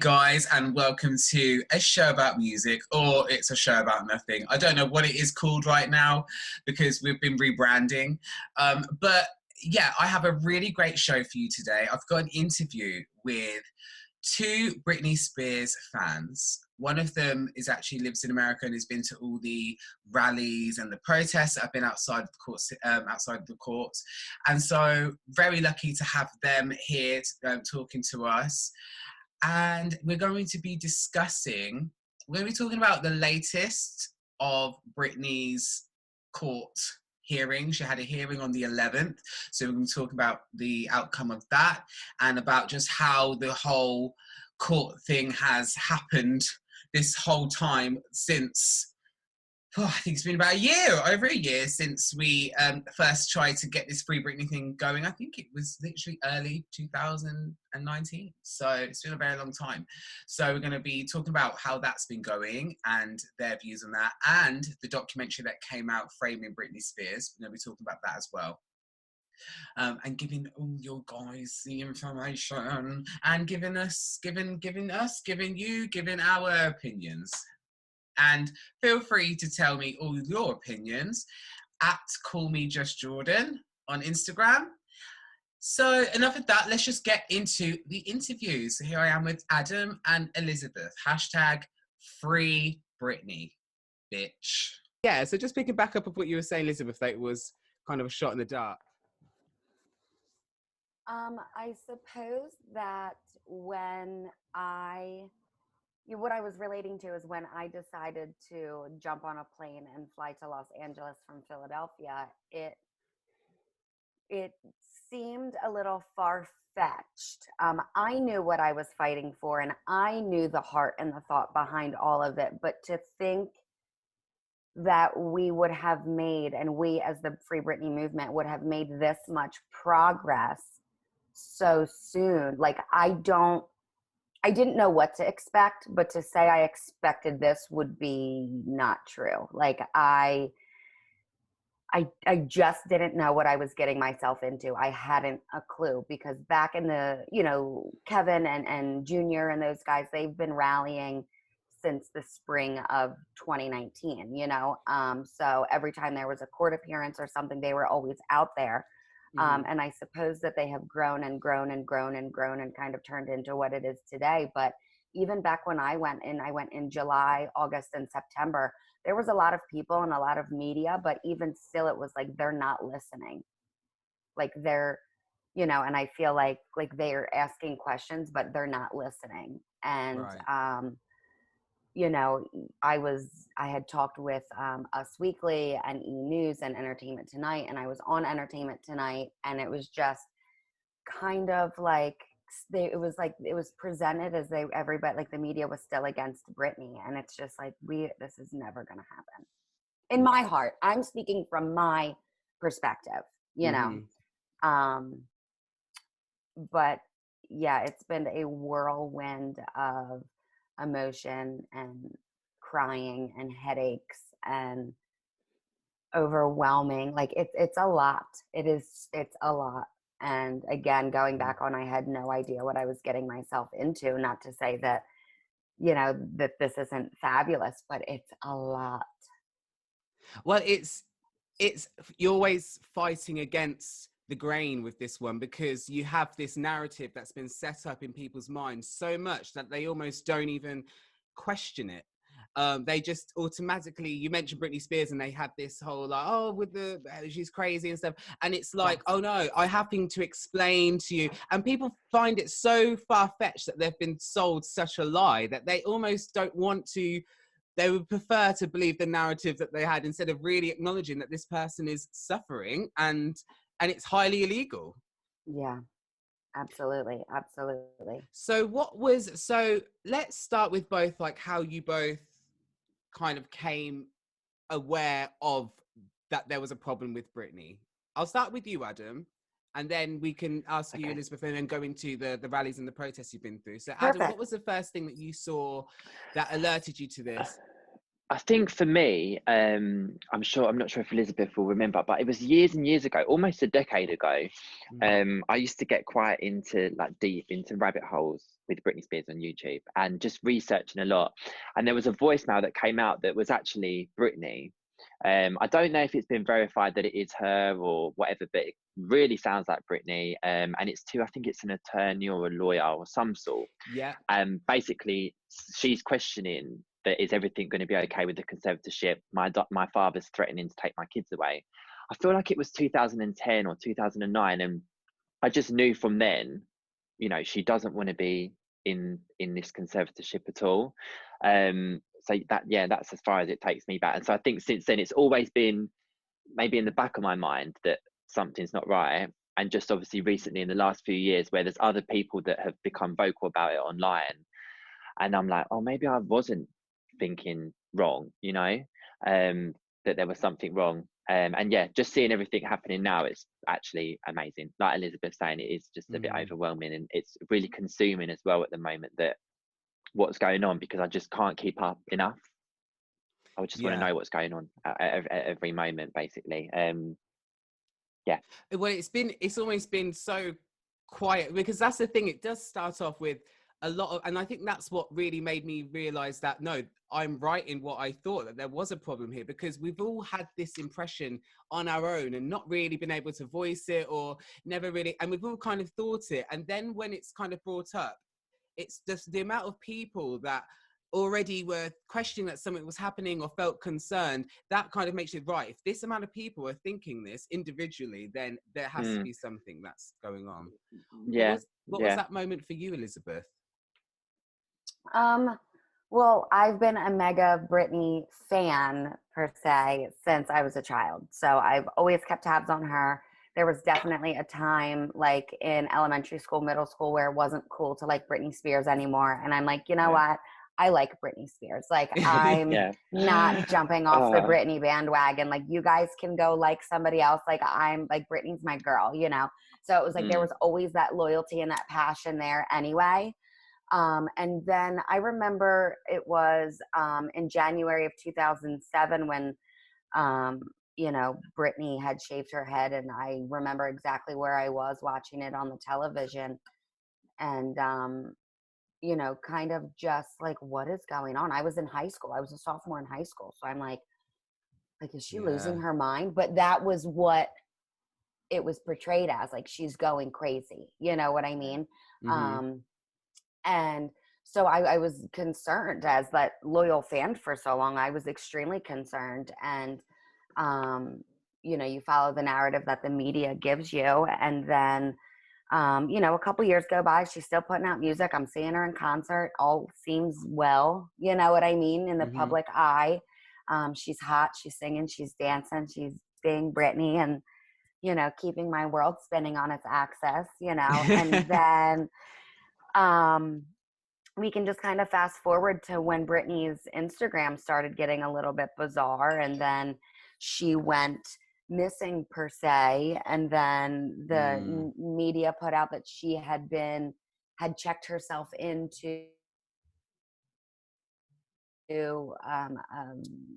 guys, and welcome to a show about music, or it's a show about nothing. I don't know what it is called right now because we've been rebranding. But yeah, I have a really great show for you today. I've got an interview with two Britney Spears fans. One of them actually lives in America and has been to all the rallies and the protests that have been outside of the courts. And so very lucky to have them here talking to us. And we're going to be talking about the latest of Britney's court hearing. She had a hearing on the 11th. So we're going to talk about the outcome of that and about just how the whole court thing has happened this whole time since, I think it's been about over a year since we first tried to get this Free Britney thing going. I think it was literally early 2019. So it's been a very long time. So we're going to be talking about how that's been going and their views on that, and the documentary that came out, Framing Britney Spears. We're going to be talking about that as well. And giving all your guys the information and giving our opinions. And feel free to tell me all your opinions at CallMeJustJordan on Instagram. So enough of that, let's just get into the interview. So here I am with Adam and Elizabeth. #Free Britney, bitch. Yeah, so just picking back up of what you were saying, Elizabeth, that it was kind of a shot in the dark. I suppose that what I was relating to is when I decided to jump on a plane and fly to Los Angeles from Philadelphia, it seemed a little far-fetched. I knew what I was fighting for, and I knew the heart and the thought behind all of it, but to think that we would have made, and we as the Free Britney movement would have made this much progress so soon, like I didn't know what to expect, but to say I expected this would be not true. Like I just didn't know what I was getting myself into. I hadn't a clue, because back in the, Kevin and Junior and those guys, they've been rallying since the spring of 2019, so every time there was a court appearance or something, they were always out there. And I suppose that they have grown and grown and grown and grown and kind of turned into what it is today. But even back when I went in July, August, and September, there was a lot of people and a lot of media, but even still, it was like, they're not listening. Like they're, and I feel like they're asking questions, but they're not listening. And, Right. I had talked with Us Weekly and E! News and Entertainment Tonight, and I was on Entertainment Tonight, and it was just kind of like it was presented as everybody, like the media was still against Britney, and it's just like, this is never going to happen. In my heart, I'm speaking from my perspective, but yeah, it's been a whirlwind of emotion and crying and headaches and overwhelming. Like it's a lot. It's a lot. And again, going back on, I had no idea what I was getting myself into. Not to say that, that this isn't fabulous, but it's a lot. Well, it's you're always fighting against the grain with this one, because you have this narrative that's been set up in people's minds so much that they almost don't even question it. They just automatically, you mentioned Britney Spears, and they had this whole she's crazy and stuff, and it's like, oh no, I have to explain to you, and people find it so far-fetched that they've been sold such a lie that they almost don't want to. They would prefer to believe the narrative that they had, instead of really acknowledging that this person is suffering and it's highly illegal. Yeah, absolutely. So let's start with both, like how you both kind of came aware of that there was a problem with Britney. I'll start with you, Adam, and then we can ask you, Elizabeth, and then go into the rallies and the protests you've been through. So Adam, what was the first thing that you saw that alerted you to this? I think for me, I'm not sure if Elizabeth will remember, but it was years and years ago, almost a decade ago. I used to get quite into deep into rabbit holes with Britney Spears on YouTube and just researching a lot. And there was a voicemail that came out that was actually Britney. I don't know if it's been verified that it is her or whatever, but it really sounds like Britney. And I think it's an attorney or a lawyer or some sort. Yeah. Basically, she's questioning that is everything going to be okay with the conservatorship? My father's threatening to take my kids away. I feel like it was 2010 or 2009, and I just knew from then, she doesn't want to be in this conservatorship at all. So that's as far as it takes me back. And so I think since then it's always been maybe in the back of my mind that something's not right. And just obviously recently in the last few years where there's other people that have become vocal about it online, and I'm like, oh, maybe I wasn't thinking wrong, that there was something wrong. And yeah, just seeing everything happening now, it's actually amazing. Like Elizabeth saying, it is just a bit overwhelming, and it's really consuming as well at the moment, that what's going on, because I just can't keep up enough. I would just want to know what's going on at every moment, basically. Yeah. Well, it's always been so quiet, because that's the thing. It does start off with a lot of, and I think that's what really made me realize that, no, I'm right in what I thought, that there was a problem here, because we've all had this impression on our own and not really been able to voice it, or never really, and we've all kind of thought it. And then when it's kind of brought up, it's just the amount of people that already were questioning that something was happening or felt concerned, that kind of makes it right. If this amount of people are thinking this individually, then there has to be something that's going on. Yeah. What was that moment for you, Elizabeth? Well, I've been a mega Britney fan per se since I was a child. So I've always kept tabs on her. There was definitely a time like in elementary school, middle school, where it wasn't cool to like Britney Spears anymore. And I'm like, you know what? I like Britney Spears. Like, I'm not jumping off the Britney bandwagon. Like, you guys can go like somebody else. Like, I'm like, Britney's my girl, So it was like there was always that loyalty and that passion there anyway. And then I remember it was in January of 2007 when, Britney had shaved her head, and I remember exactly where I was watching it on the television, and, kind of just like, what is going on? I was in high school. I was a sophomore in high school. So I'm like, is she losing her mind? But that was what it was portrayed as, like, she's going crazy. You know what I mean? And so I was concerned as that loyal fan for so long. I was extremely concerned. And, you follow the narrative that the media gives you. And then, a couple years go by, she's still putting out music. I'm seeing her in concert. All seems well, you know what I mean, in the public eye. She's hot. She's singing. She's dancing. She's being Britney and, keeping my world spinning on its axis, And then we can just kind of fast forward to when Britney's Instagram started getting a little bit bizarre, and then she went missing per se, and then the media put out that she had checked herself into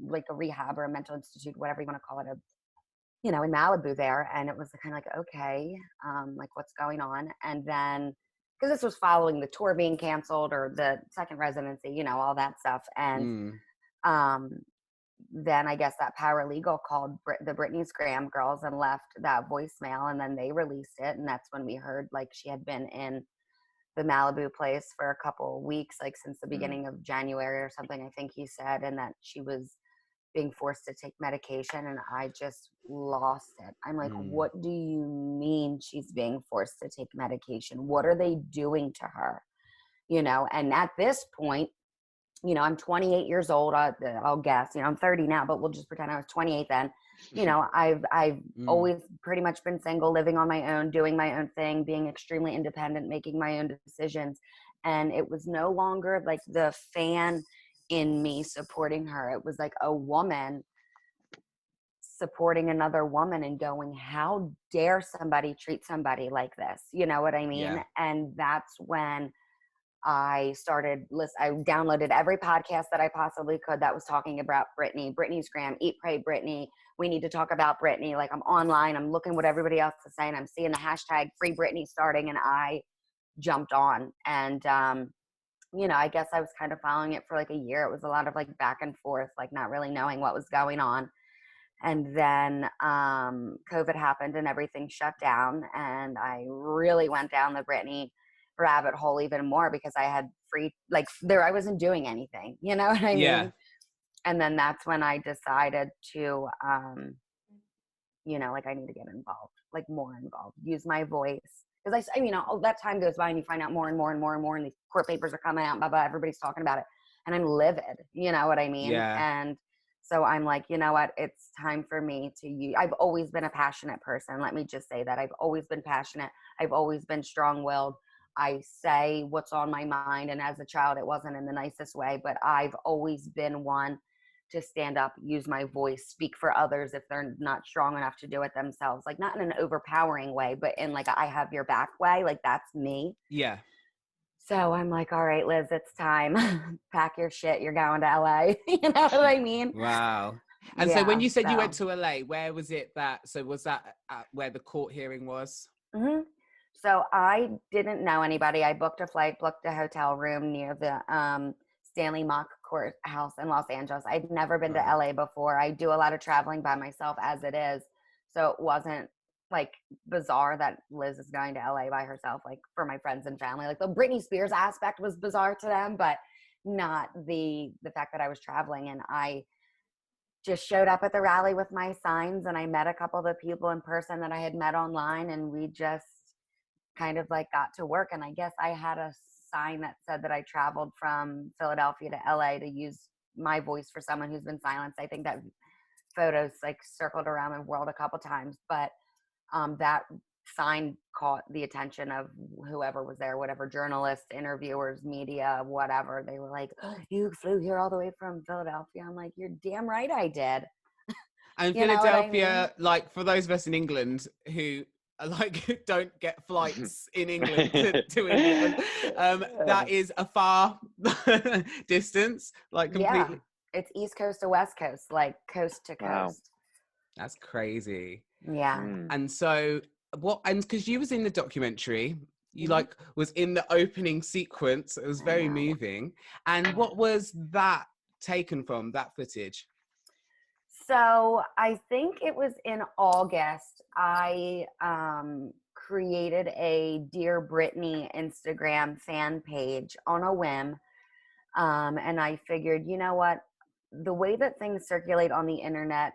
like a rehab or a mental institute, whatever you want to call it, in Malibu there. And it was kind of like, okay, like, what's going on? And then, because this was following the tour being canceled or the second residency, all that stuff. And then I guess that paralegal called the Britney Scram girls and left that voicemail, and then they released it. And that's when we heard like she had been in the Malibu place for a couple of weeks, like since the beginning of January or something, I think he said, and that she was being forced to take medication. And I just lost it. I'm like, what do you mean she's being forced to take medication? What are they doing to her? And at this point, I'm 28 years old. I'll guess, I'm 30 now, but we'll just pretend I was 28 then. I've always pretty much been single, living on my own, doing my own thing, being extremely independent, making my own decisions. And it was no longer like the fan in me supporting her. It was like a woman supporting another woman and going, how dare somebody treat somebody like this? You know what I mean? Yeah. And that's when I downloaded every podcast that I possibly could that was talking about Britney, Britney's Gram, Eat, Pray, Britney. We need to talk about Britney. Like, I'm online, I'm looking what everybody else is saying. I'm seeing the hashtag Free Britney starting, and I jumped on. And, I guess I was kind of following it for like a year. It was a lot of like back and forth, like not really knowing what was going on. And then COVID happened and everything shut down. And I really went down the Britney rabbit hole even more because I had I wasn't doing anything. You know what I mean? And then that's when I decided to, I need to get involved, like more involved, use my voice. Because that time goes by and you find out more and more and more and more, and these court papers are coming out, blah, blah, everybody's talking about it. And I'm livid, you know what I mean? Yeah. And so I'm like, you know what? It's time for me to use. I've always been a passionate person. Let me just say that. I've always been passionate. I've always been strong-willed. I say what's on my mind. And as a child, it wasn't in the nicest way, but I've always been one to stand up, use my voice, speak for others if they're not strong enough to do it themselves. Like, not in an overpowering way, but in like a I have your back way. Like, that's me. Yeah. So I'm like, all right, Liz, it's time. Pack your shit. You're going to LA. You know what I mean? Wow. And so when you said you went to LA, where was it was that where the court hearing was? Mm-hmm. So I didn't know anybody. I booked a flight, booked a hotel room near the Stanley Mock Courthouse in Los Angeles. I'd never been to LA before. I do a lot of traveling by myself as it is. So it wasn't like bizarre that Liz is going to LA by herself, like for my friends and family. Like the Britney Spears aspect was bizarre to them, but not the fact that I was traveling. And I just showed up at the rally with my signs, and I met a couple of the people in person that I had met online, and we just kind of like got to work. And I guess I had a sign that said that I traveled from Philadelphia to LA to use my voice for someone who's been silenced. I think that photos like circled around the world a couple times, but that sign caught the attention of whoever was there, whatever journalists, interviewers, media, whatever. They were like, oh, you flew here all the way from Philadelphia. I'm like, you're damn right I did. And Philadelphia, like for those of us in England who like don't get flights in England to England, that is a far distance, like completely. Yeah, it's East Coast to West Coast, like coast to coast. Wow. That's crazy. Yeah. And so because you was in the documentary, you like was in the opening sequence. It was very moving. And what was that taken from, that footage? So I think it was in August, I created a Dear Britney Instagram fan page on a whim. And I figured, you know what, the way that things circulate on the internet,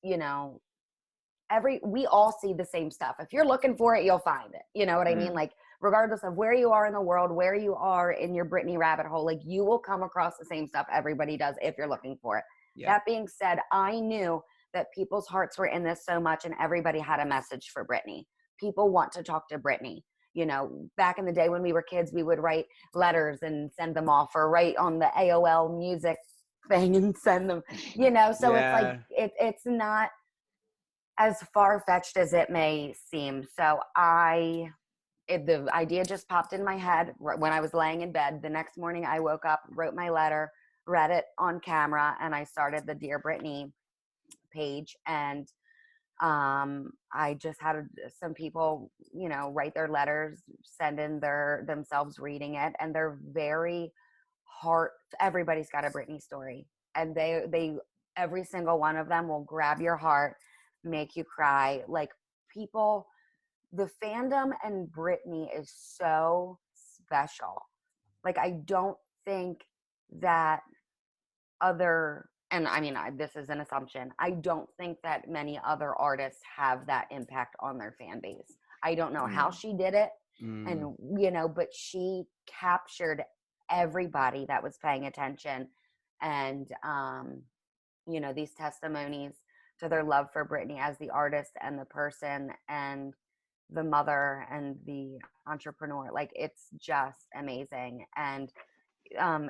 we all see the same stuff. If you're looking for it, you'll find it. You know what I mean? Like, regardless of where you are in the world, where you are in your Britney rabbit hole, like you will come across the same stuff everybody does if you're looking for it. Yeah. That being said, I knew that people's hearts were in this so much, and everybody had a message for Britney. People want to talk to Britney. Back in the day when we were kids, we would write letters and send them off, or write on the AOL music thing and send them, so it's like, it's not as far-fetched as it may seem. So the idea just popped in my head when I was laying in bed. The next morning I woke up, wrote my letter, read it on camera, and I started the Dear Britney page. And I just had some people, write their letters, send in themselves reading it, and they're very everybody's got a Britney story, and they every single one of them will grab your heart, make you cry. Like, people, the fandom and Britney is so special. Like, I don't think that and I mean, this is an assumption, I don't think that many other artists have that impact on their fan base. I don't know how she did it. And, but she captured everybody that was paying attention. And, these testimonies to their love for Britney as the artist and the person and the mother and the entrepreneur, like, it's just amazing. And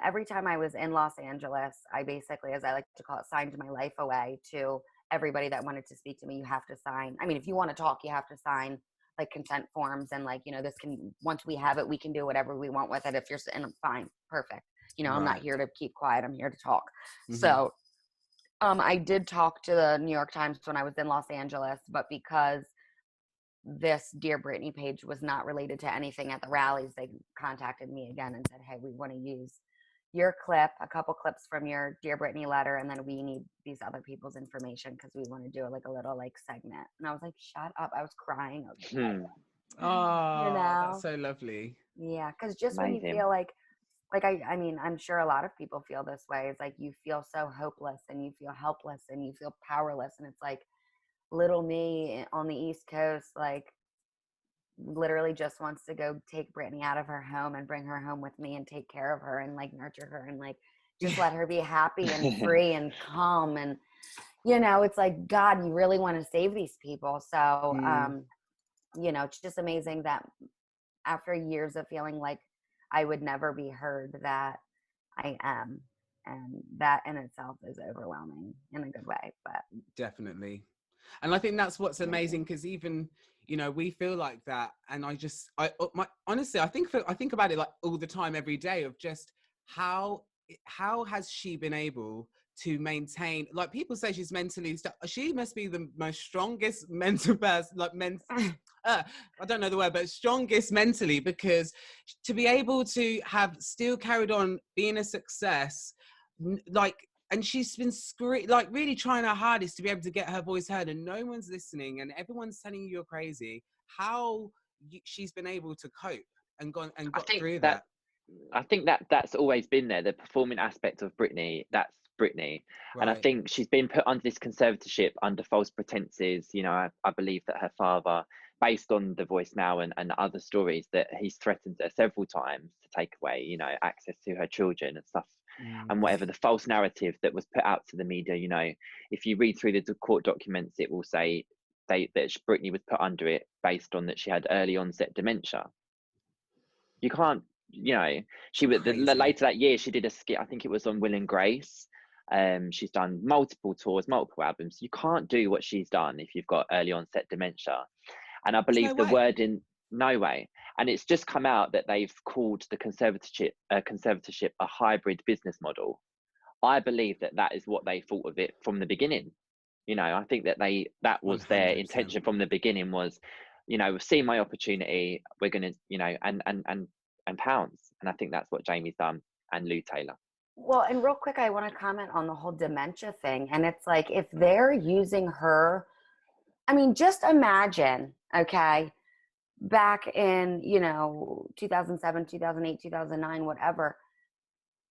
every time I was in Los Angeles, I basically, as I like to call it, signed my life away to everybody that wanted to speak to me. You have to sign. I mean, if you want to talk, you have to sign like consent forms and like, you know, this can, once we have it, we can do whatever we want with it. If you're, and fine, perfect. You know, I'm not here to keep quiet. I'm here to talk. So I did talk to the New York Times when I was in Los Angeles, but because this Dear Britney page was not related to anything at the rallies, they contacted me again and said, hey, we want to use your clip, a couple clips from your Dear Britney letter, and then we need these other people's information because we want to do like a little like segment. And I was like, shut up. I was crying. Oh, you know? That's so lovely. Yeah, because just Amazing. when you feel like I mean, I'm sure a lot of people feel this way. It's like you feel so hopeless and you feel helpless and you feel powerless. And it's like little me on the East Coast, like literally just wants to go take Britney out of her home and bring her home with me and take care of her and like nurture her and like just let her be happy and free and calm. And, you know, it's like, God, you really want to save these people. So, you know, it's just amazing that after years of feeling like I would never be heard, that I am. And that in itself is overwhelming in a good way, but definitely. And I think that's what's amazing, because even, you know, we feel like that. And honestly, I think about it like all the time, every day, of just how has she been able to maintain, like people say she's mentally she must be the most strongest mental person, like I don't know the word, but strongest mentally, because to be able to have still carried on being a success, like, and she's been like really trying her hardest to be able to get her voice heard, and no one's listening and everyone's telling you you're crazy. How she's been able to cope and got through that. I think that's always been there, the performing aspect of Britney. That's Britney. Right. And I think she's been put under this conservatorship under false pretenses. You know, I believe that her father, based on the voicemail and other stories, that he's threatened her several times to take away, you know, access to her children and stuff. And whatever the false narrative that was put out to the media, you know, if you read through the court documents, it will say that Britney was put under it based on that she had early onset dementia. You can't, you know, she was later that year she did a skit, I think it was on Will and Grace. She's done multiple tours, multiple albums. You can't do what she's done if you've got early onset dementia. And I believe the word in no way. And it's just come out that they've called the conservatorship a hybrid business model. I believe that is what they thought of it from the beginning. You know, I think that that was 100%. Their intention from the beginning was, you know, we've seen my opportunity, we're going to, you know, and pounds. And I think that's what Jamie's done, and Lou Taylor. Well, and real quick, I want to comment on the whole dementia thing. And it's like, if they're using her, I mean, just imagine, okay, back in, you know, 2007, 2008, 2009, whatever,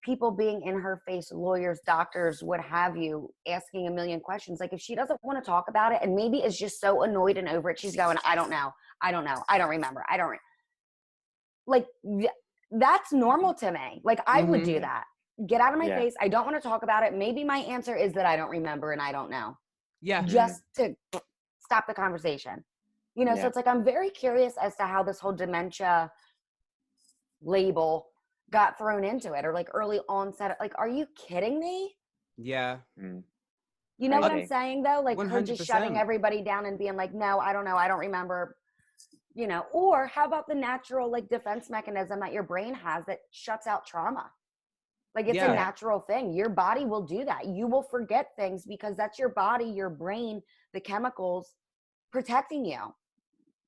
people being in her face, lawyers, doctors, what have you, asking a million questions. Like, if she doesn't want to talk about it and maybe is just so annoyed and over it, she's going, I don't know, I don't remember, like, that's normal to me. Like, I would do that. Get out of my face. I don't want to talk about it. Maybe my answer is that I don't remember and I don't know. Yeah. Just to stop the conversation. You know, so it's like, I'm very curious as to how this whole dementia label got thrown into it, or like early onset. Like, are you kidding me? Yeah. You know what I'm saying though? Like 100%. Her just shutting everybody down and being like, no, I don't know, I don't remember, you know. Or how about the natural like defense mechanism that your brain has that shuts out trauma? Like, it's a natural thing. Your body will do that. You will forget things because that's your body, your brain, the chemicals protecting you.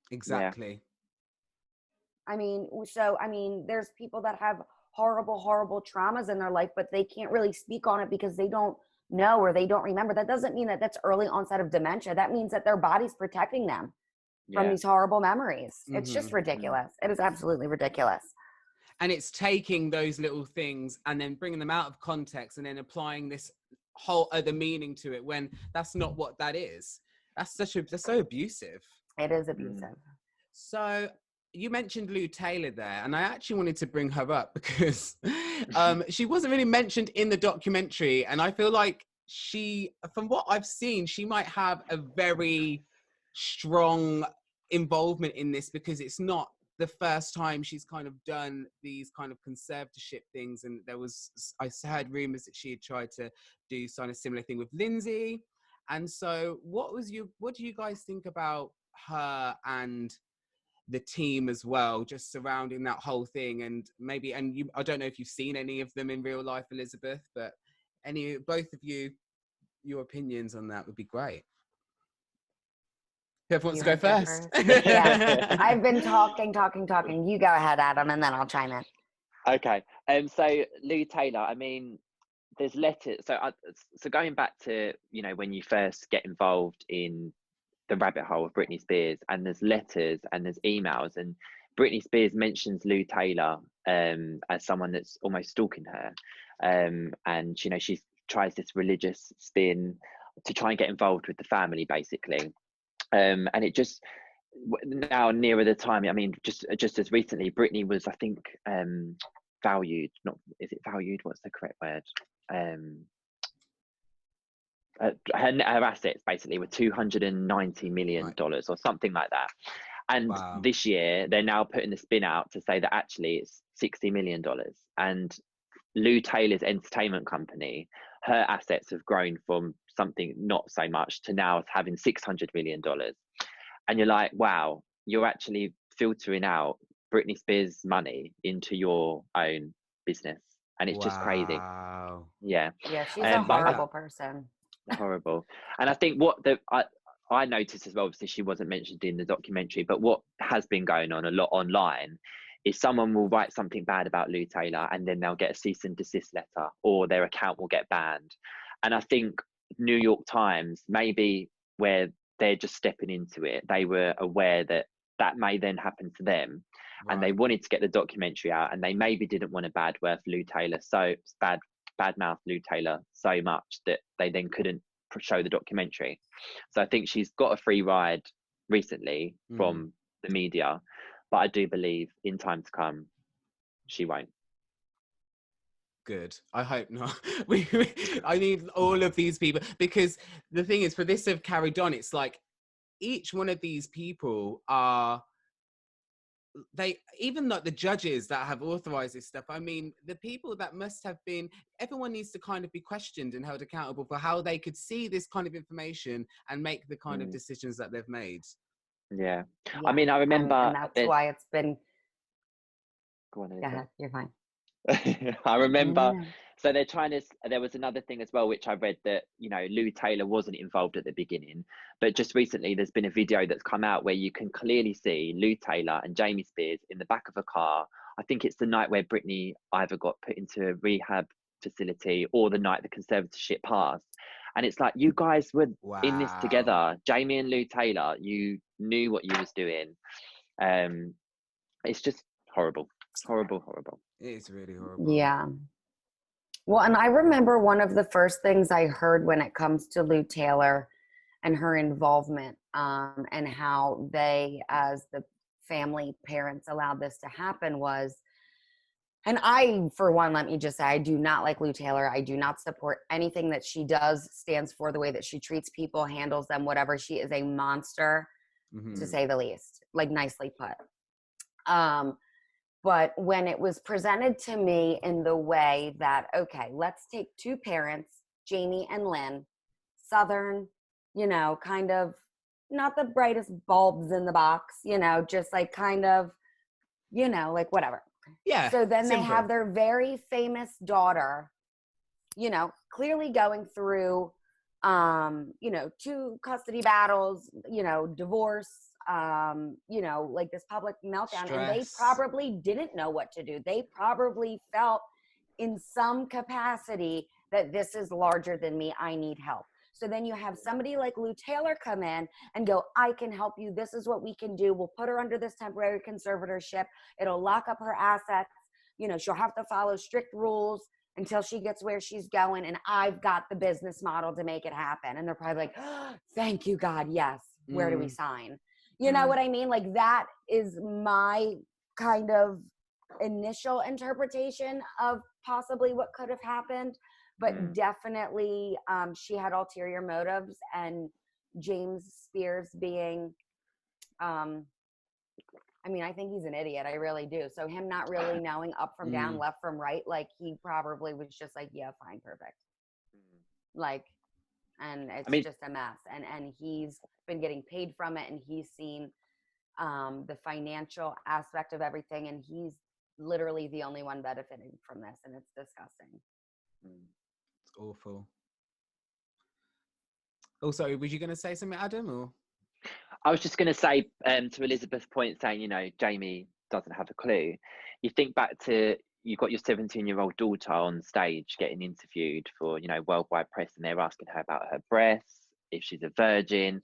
Exactly. I mean, there's people that have horrible, horrible traumas in their life, but they can't really speak on it because they don't know or they don't remember. That doesn't mean that that's early onset of dementia. That means that their body's protecting them from these horrible memories. It's just ridiculous. It is absolutely ridiculous. And it's taking those little things and then bringing them out of context and then applying this whole other meaning to it when that's not what that is. That's so abusive. It is abusive. So you mentioned Lou Taylor there, and I actually wanted to bring her up because she wasn't really mentioned in the documentary. And I feel like from what I've seen, she might have a very strong involvement in this, because it's not the first time she's kind of done these kind of conservatorship things. And I heard rumors that she had tried to do kind of similar thing with Lindsay. And so what do you guys think about her and the team as well, just surrounding that whole thing. And maybe, and you, I don't know if you've seen any of them in real life, Elizabeth, but both of you, your opinions on that would be great. Whoever wants to go first. Yeah, I've been talking. You go ahead, Adam, and then I'll chime in. Okay. So Lou Taylor, I mean, there's letters. So going back to, you know, when you first get involved in the rabbit hole of Britney Spears, and there's letters and there's emails, and Britney Spears mentions Lou Taylor as someone that's almost stalking her, and you know, she tries this religious spin to try and get involved with the family, basically. And it just, now nearer the time, I mean, just as recently, Britney was, I think, valued, not, is it valued, what's the correct word, her assets basically were $290 million or something like that. And Wow. this year they're now putting the spin out to say that actually it's $60 million. And Lou Taylor's entertainment company, her assets have grown from something not so much to now having $600 million. And you're like, wow, you're actually filtering out Britney Spears' money into your own business. And it's just crazy. Yeah. Yeah, she's a horrible person. Horrible. And I think what I noticed as well, obviously she wasn't mentioned in the documentary, but what has been going on a lot online is someone will write something bad about Lou Taylor and then they'll get a cease and desist letter, or their account will get banned. And I think New York Times, maybe where they're just stepping into it, they were aware that that may then happen to them. Right. And they wanted to get the documentary out, and they maybe didn't want to badmouth Lou Taylor so much that they then couldn't show the documentary. So I think she's got a free ride recently from the media, but I do believe in time to come she won't. Good. I hope not. I need all of these people, because the thing is, for this to have carried on, it's like each one of these people are, they, even like the judges that have authorized this stuff, I mean, the people that must have been, everyone needs to kind of be questioned and held accountable for how they could see this kind of information and make the kind of decisions that they've made. Yeah. I mean, I remember, and that's why it's been, go on, go ahead, you're fine. I remember, so they're trying to, there was another thing as well, which I read, that, you know, Lou Taylor wasn't involved at the beginning, but just recently there's been a video that's come out where you can clearly see Lou Taylor and Jamie Spears in the back of a car. I think it's the night where Britney either got put into a rehab facility or the night the conservatorship passed. And it's like, you guys were in this together. Jamie and Lou Taylor, you knew what you was doing. It's just horrible. Horrible. It's really horrible. Yeah. Well, and I remember one of the first things I heard when it comes to Lou Taylor and her involvement, and how they, as the family parents, allowed this to happen was, and I, for one, let me just say, I do not like Lou Taylor. I do not support anything that she does, stands for, the way that she treats people, handles them, whatever. She is a monster, to say the least, like, nicely put. But when it was presented to me in the way that, okay, let's take two parents, Jamie and Lynn, Southern, you know, kind of not the brightest bulbs in the box, you know, just like kind of, you know, like whatever. Yeah. So then simple. They have their very famous daughter, you know, clearly going through, you know, 2 custody battles, you know, divorce, you know, like this public meltdown. Stress. And they probably didn't know what to do. They probably felt in some capacity that this is larger than me. I need help. So then you have somebody like Lou Taylor come in and go, I can help you. This is what we can do. We'll put her under this temporary conservatorship. It'll lock up her assets. You know, she'll have to follow strict rules until she gets where she's going. And I've got the business model to make it happen. And they're probably like, oh, thank you, God. Yes. Where do we sign? You know what I mean? Like, that is my kind of initial interpretation of possibly what could have happened. But definitely she had ulterior motives, and James Spears being, I mean, I think he's an idiot. I really do. So him not really knowing up from down, left from right, like, he probably was just like, yeah, fine, perfect. Like, and it's just a mess. And he's been getting paid from it, and he's seen the financial aspect of everything, and he's literally the only one benefiting from this, and it's disgusting. It's awful. Also, was you going to say something, Adam? Or I was just going to say, to Elizabeth's point, saying, you know, Jamie doesn't have a clue. You think back to, you've got your 17-year-old daughter on stage getting interviewed for, you know, worldwide press, and they're asking her about her breasts, if she's a virgin.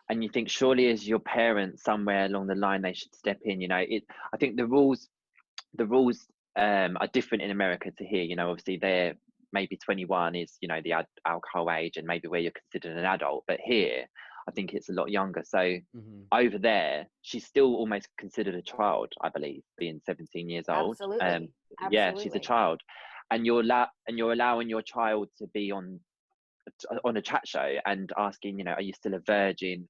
And you think, surely as your parents, somewhere along the line, they should step in. You know, I think the rules are different in America to here. You know, obviously they're maybe 21 is, you know, the alcohol age, and maybe where you're considered an adult. But here, I think it's a lot younger. So over there, she's still almost considered a child, I believe, being 17 years old. Absolutely. Yeah, she's a child, and you're allowing your child to be on a chat show and asking, you know, are you still a virgin?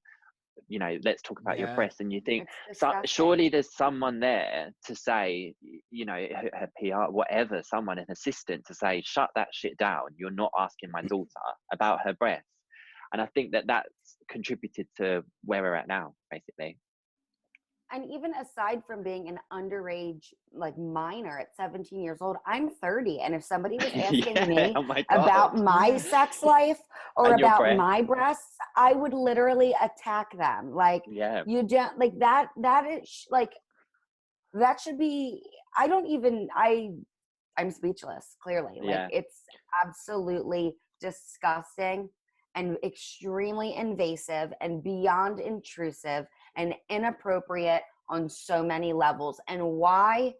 You know, let's talk about your breasts. And you think, so, surely there's someone there to say, you know, her PR, whatever, someone, an assistant, to say, shut that shit down. You're not asking my daughter about her breasts. And I think that that's contributed to where we're at now, basically. And even aside from being an underage, like, minor at 17 years old, I'm 30. And if somebody was asking me about my sex life or about my breasts, I would literally attack them. Like, you don't, like, that is, like, that should be, I'm speechless, clearly. Like, it's absolutely disgusting and extremely invasive and beyond intrusive and inappropriate on so many levels. And why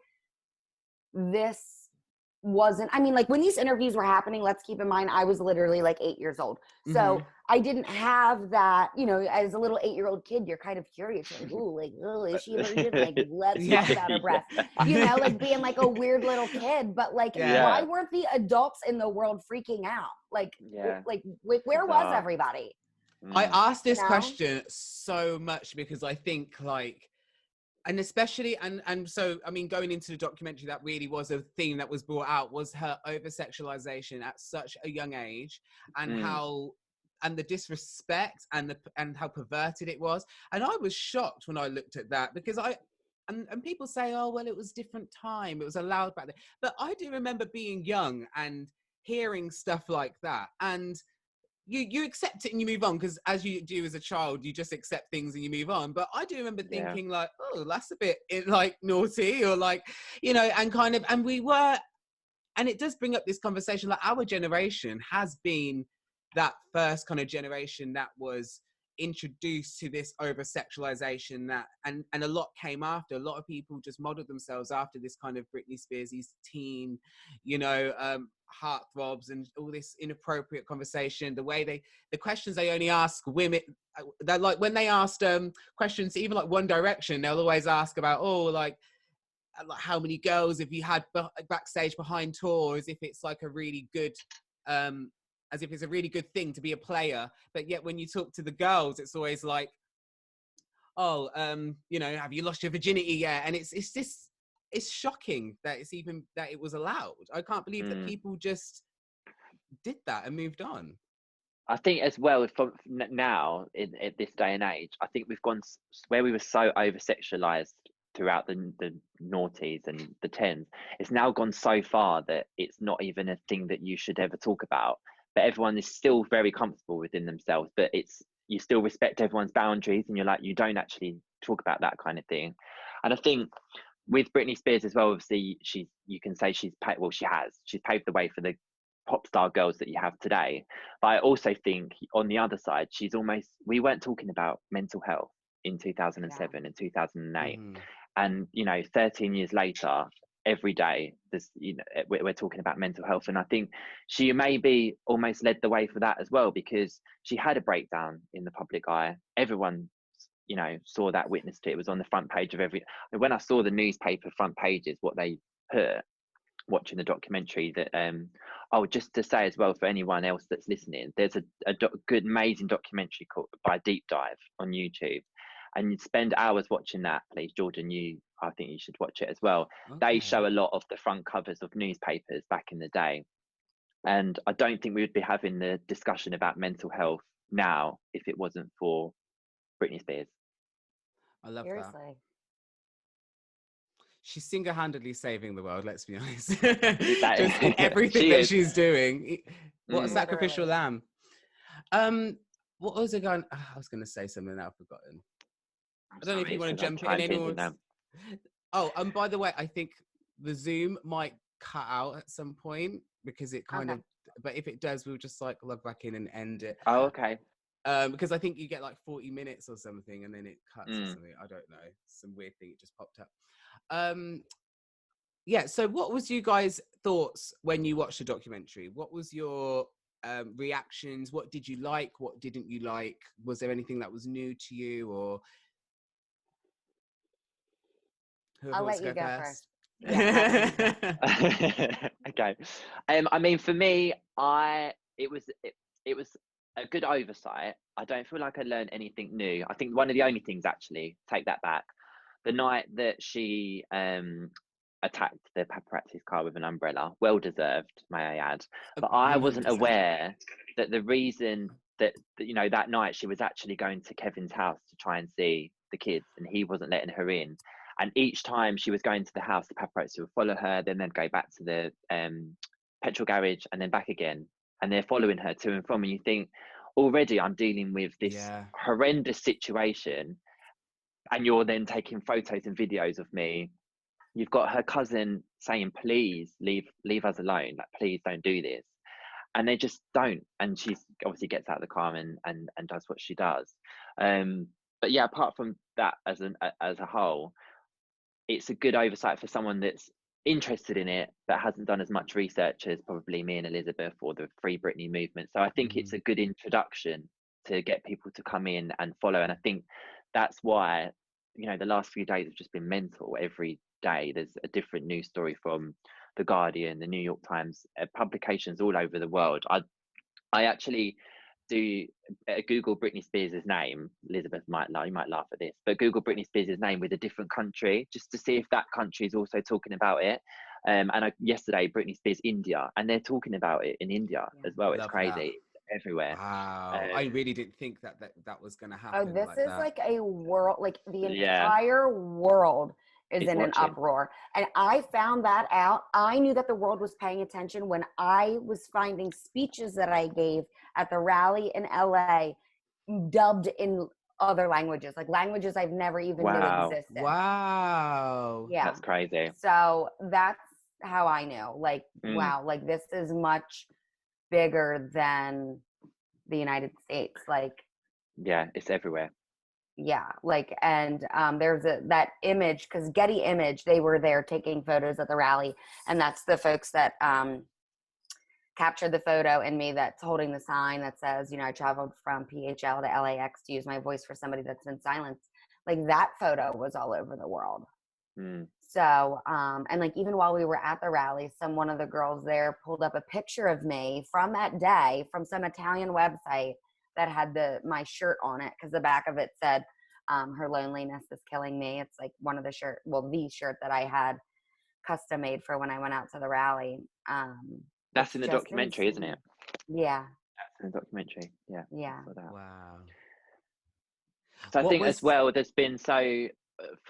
this wasn't, I mean, like, when these interviews were happening, let's keep in mind, I was literally like 8 years old. So I didn't have that, you know, as a little 8-year-old kid, you're kind of curious. You're like, ooh, like, oh, is she a virgin? Like, let's talk about her breath. You know, like being like a weird little kid. But like, why weren't the adults in the world freaking out? Like, where was everybody? I asked this question so much because I think, like, and especially, and so, I mean, going into the documentary, that really was a theme that was brought out, was her over-sexualization at such a young age, and how, and the disrespect and how perverted it was. And I was shocked when I looked at that, because and people say, oh, well, it was different time, it was allowed back then. But I do remember being young and hearing stuff like that, and you accept it and you move on, because as you do as a child, you just accept things and you move on. But I do remember thinking like, oh, that's a bit like naughty, or like, you know, and kind of, and we were, and it does bring up this conversation, like, our generation has been that first kind of generation that was introduced to this over sexualization, that and a lot came after. A lot of people just modeled themselves after this kind of Britney Spears' teen, you know, heartthrobs, and all this inappropriate conversation, the questions they only ask women, that, like, when they asked questions, even like One Direction, they'll always ask about, oh, like how many girls have you had backstage behind tours, if it's like a really good as if it's a really good thing to be a player. But yet when you talk to the girls, it's always like, oh, you know, have you lost your virginity yet? And it's just, it's shocking that that it was allowed. I can't believe that people just did that and moved on. I think as well, from now at this day and age, I think we've gone where we were so over sexualized throughout the noughties and the tens. It's now gone so far that it's not even a thing that you should ever talk about. But everyone is still very comfortable within themselves. But you still respect everyone's boundaries, and you're like, you don't actually talk about that kind of thing. And I think with Britney Spears as well, obviously you can say she's paved the way for the pop star girls that you have today. But I also think on the other side, we weren't talking about mental health in 2007 and 2008. And, you know, 13 years later, every day we're talking about mental health. And I think she maybe almost led the way for that as well, because she had a breakdown in the public eye. Everyone, you know, saw that, witnessed it. It was on the front page of when I saw the newspaper front pages, what they put watching the documentary, that just to say as well, for anyone else that's listening, there's a good, amazing documentary called by Deep Dive on YouTube, and you'd spend hours watching that. Please, Jordan, I think you should watch it as well. Okay. They show a lot of the front covers of newspapers back in the day, and I don't think we would be having the discussion about mental health now if it wasn't for Britney Spears. I love that. Seriously. She's single-handedly saving the world, let's be honest. Exactly. Just in everything She that is. she's doing. What a Mm. sacrificial Literally. lamb. What was I going? I was going to say something now I've forgotten. I don't know if you want to jump in anymore. Oh, and by the way, I think the Zoom might cut out at some point because it kind of. But if it does, we'll just like log back in and end it. Oh, okay. Because I think you get like 40 minutes or something, and then it cuts or something. I don't know. Some weird thing. It just popped up. Yeah. So, what was you guys' thoughts when you watched the documentary? What was your reactions? What did you like? What didn't you like? Was there anything that was new to you, or I'll wants let to you go first? Yeah. Okay. I mean, for me, it was a good oversight. I don't feel like I learned anything new. I think one of the only things, actually, take that back, the night that she attacked the paparazzi's car with an umbrella, well deserved, may I add. But I wasn't aware that the reason that that night she was actually going to Kevin's house to try and see the kids, and he wasn't letting her in. And each time she was going to the house, the paparazzi would follow her, then they'd go back to the petrol garage and then back again. And they're following her to and from. And you think, already I'm dealing with this horrendous situation. And you're then taking photos and videos of me. You've got her cousin saying, please leave us alone. Like, please don't do this. And they just don't. And she obviously gets out of the car and does what she does. But yeah, apart from that, as a whole, it's a good oversight for someone that's interested in it but hasn't done as much research as probably me and Elizabeth or the Free Britney movement. So I think it's a good introduction to get people to come in and follow. And I think that's why, the last few days have just been mental. Every day there's a different news story from The Guardian, the New York Times, publications all over the world. I actually do Google Britney Spears' name. Elizabeth you might laugh at this, but Google Britney Spears' name with a different country just to see if that country is also talking about it. And yesterday, Britney Spears India, and they're talking about it in India as well. It's crazy. Everywhere. Wow. I really didn't think that was going to happen. Oh, this like is that. like a world, like the entire world is in an uproar. And I found that out. I knew that the world was paying attention when I was finding speeches that I gave at the rally in LA dubbed in other languages, like languages I've never even knew existed. Wow. Yeah. That's crazy. So that's how I knew. Like, wow, like this is much bigger than the United States. Like, yeah, it's everywhere. Yeah, like, and there's that image, because Getty Image, they were there taking photos at the rally, and that's the folks that captured the photo and me that's holding the sign that says, I traveled from PHL to LAX to use my voice for somebody that's been silenced. Like, that photo was all over the world. So, and like, even while we were at the rally, one of the girls there pulled up a picture of me from that day from some Italian website that had my shirt on it, because the back of it said, her loneliness is killing me. It's like one of the the shirt that I had custom made for when I went out to the rally. That's in the documentary, isn't it? Yeah. That's in the documentary. Yeah. Yeah. Wow. So I think as well, there's been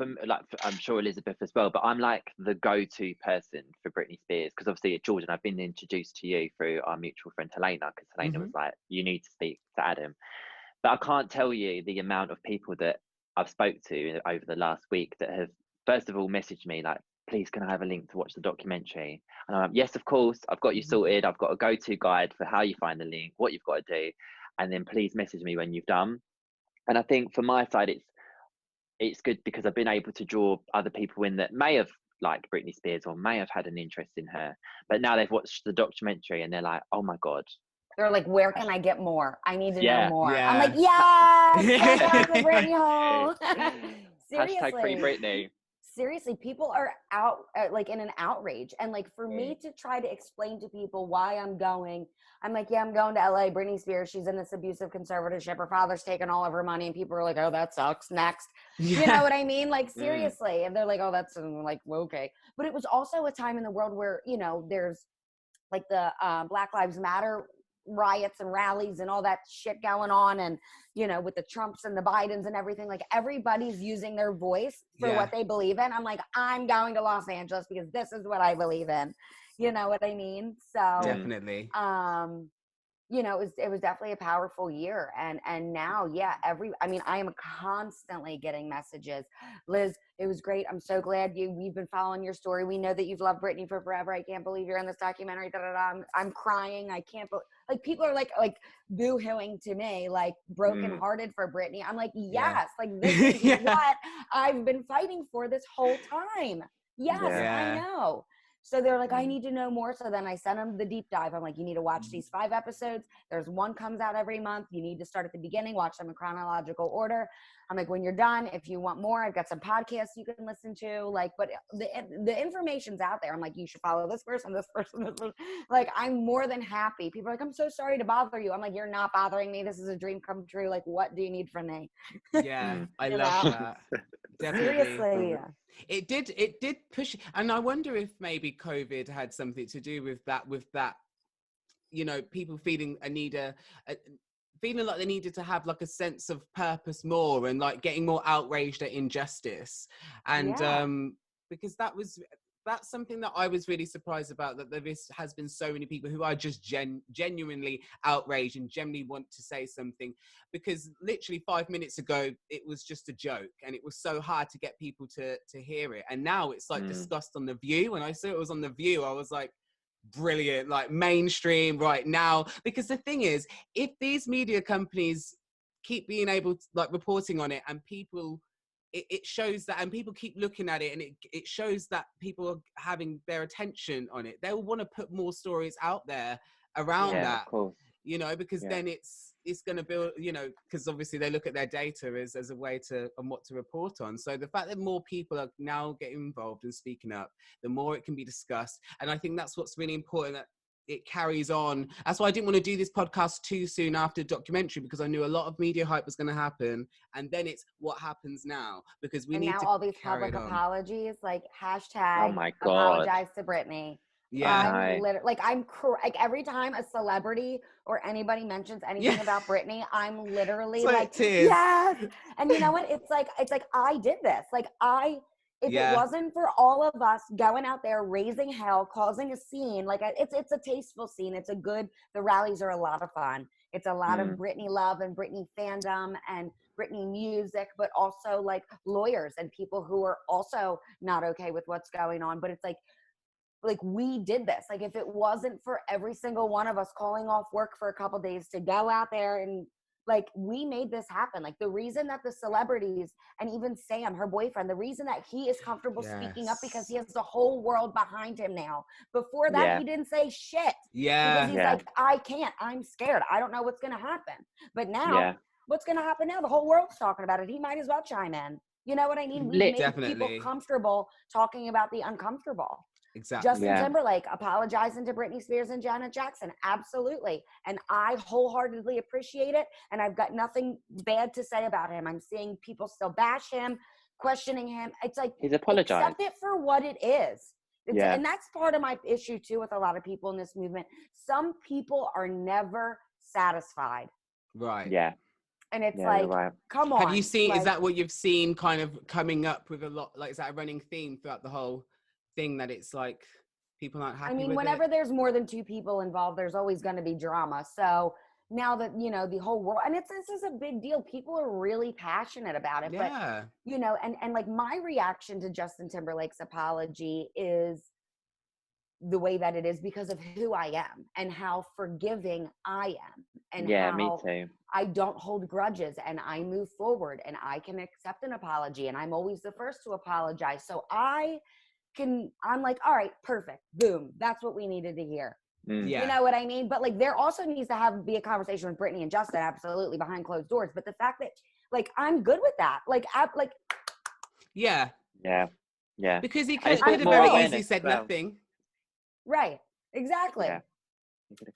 I'm sure Elizabeth as well, but I'm like the go-to person for Britney Spears, because obviously, Jordan, I've been introduced to you through our mutual friend Helena, because Helena was like, you need to speak to Adam. But I can't tell you the amount of people that I've spoke to over the last week that have, first of all, messaged me like, please, can I have a link to watch the documentary? And I'm like, yes, of course, I've got you sorted. I've got a go-to guide for how you find the link, what you've got to do, and then please message me when you've done. And I think for my side, it's good because I've been able to draw other people in that may have liked Britney Spears or may have had an interest in her, but now they've watched the documentary and they're like, oh my God. They're like, where can I get more? I need to know more. Yeah. I'm like, yes, get down the Britney hole. Seriously. #Free Britney. Seriously, people are out like in an outrage. And like, for me to try to explain to people why I'm going, I'm like, yeah, I'm going to LA. Britney Spears, she's in this abusive conservatorship. Her father's taking all of her money. And people are like, oh, that sucks. Next. You know what I mean? Like, seriously. And they're like, oh, that's like, well, okay. But it was also a time in the world where, there's like the Black Lives Matter riots and rallies and all that shit going on, and with the Trumps and the Bidens and everything, like everybody's using their voice for what they believe in. I'm like, I'm going to Los Angeles because this is what I believe in. You know what I mean? So Definitely. it was definitely a powerful year. And now, I am constantly getting messages. Liz, it was great. I'm so glad we've been following your story. We know that you've loved Britney for forever. I can't believe you're in this documentary. Da, da, da. I'm crying. I can't believe, like, people are like boo-hooing to me, like brokenhearted for Britney. I'm like, yes, like this is what I've been fighting for this whole time. Yes, I know. So they're like, I need to know more. So then I sent them the deep dive. I'm like, you need to watch these 5 episodes. There's one comes out every month. You need to start at the beginning, watch them in chronological order. I'm like, when you're done, if you want more, I've got some podcasts you can listen to. Like, but the information's out there. I'm like, you should follow this person, this person, this person. Like, I'm more than happy. People are like, I'm so sorry to bother you. I'm like, you're not bothering me. This is a dream come true. Like, what do you need from me? Yeah, I love that. Definitely. Seriously. It did push, and I wonder if maybe COVID had something to do with that, people feeling feeling like they needed to have like a sense of purpose more, and like getting more outraged at injustice. And because that's something that I was really surprised about, that there has been so many people who are just genuinely outraged and genuinely want to say something, because literally 5 minutes ago it was just a joke and it was so hard to get people to hear it, and now it's like discussed on The View. When I saw it was on The View, I was like, brilliant, like mainstream right now. Because the thing is, if these media companies keep being able to like reporting on it, and people, it shows that, and people keep looking at it, and it shows that people are having their attention on it, they'll want to put more stories out there around that, of course. Because then it's going to build, because obviously they look at their data as a way on what to report on. So the fact that more people are now getting involved and speaking up, the more it can be discussed. And I think that's what's really important, that it carries on. That's why I didn't want to do this podcast too soon after the documentary, because I knew a lot of media hype was going to happen, and then it's what happens now, because we need to all these carry public it on. apologies, like hashtag Oh my God. apologize to Britney. Yeah. I'm literally like every time a celebrity or anybody mentions anything about Britney, I'm literally like tears. yes. And you know what? It's like I did this. Like if it wasn't for all of us going out there raising hell, causing a scene, like it's a tasteful scene. It's a good. The rallies are a lot of fun. It's a lot of Britney love and Britney fandom and Britney music, but also like lawyers and people who are also not okay with what's going on. But it's like we did this. Like, if it wasn't for every single one of us calling off work for a couple days to go out there and like, we made this happen. Like, the reason that the celebrities and even Sam, her boyfriend, the reason that he is comfortable speaking up, because he has the whole world behind him now. Before that, he didn't say shit. Because he's like, I can't, I'm scared. I don't know what's going to happen. But now, what's going to happen now? The whole world's talking about it. He might as well chime in. You know what I mean? We made people comfortable talking about the uncomfortable. Exactly. Justin Timberlake apologizing to Britney Spears and Janet Jackson. Absolutely. And I wholeheartedly appreciate it. And I've got nothing bad to say about him. I'm seeing people still bash him, questioning him. It's like, he's apologized. Accept it for what it is. And that's part of my issue too with a lot of people in this movement. Some people are never satisfied. Right. Yeah. And it's come on. Have you seen, like, is that what you've seen kind of coming up with a lot? Like, is that a running theme throughout the whole thing, that it's like people aren't happy with whenever there's more than 2 people involved, there's always going to be drama. So now that, the whole world, and this is a big deal. People are really passionate about it. But, and like, my reaction to Justin Timberlake's apology is the way that it is because of who I am and how forgiving I am, and how me too. I don't hold grudges, and I move forward, and I can accept an apology, and I'm always the first to apologize. So I'm like, all right, perfect. Boom. That's what we needed to hear. You know what I mean? But like, there also needs to be a conversation with Britney and Justin, absolutely, behind closed doors. But the fact that like, I'm good with that. Like, yeah. Because he could have very easily said nothing. Right. Exactly. Yeah.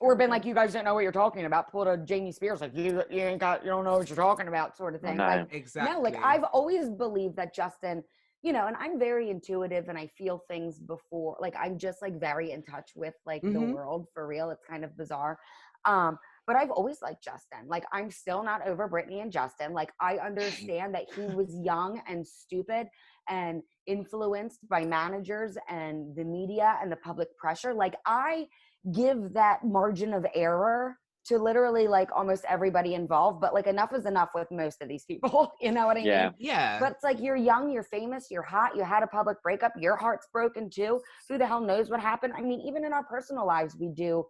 Or been like, you guys don't know what you're talking about. Pulled a Jamie Spears, like, you don't know what you're talking about, sort of thing. No. Like, exactly. No, like, I've always believed that Justin, and I'm very intuitive, and I feel things before, like, I'm just like very in touch with like the world, for real. It's kind of bizarre. But I've always liked Justin. Like, I'm still not over Britney and Justin. Like, I understand that he was young and stupid and influenced by managers and the media and the public pressure. Like, I give that margin of error to literally like almost everybody involved, but like enough is enough with most of these people. You know what I mean? Yeah. But it's like, you're young, you're famous, you're hot, you had a public breakup, your heart's broken too. Who the hell knows what happened? I mean, even in our personal lives, we do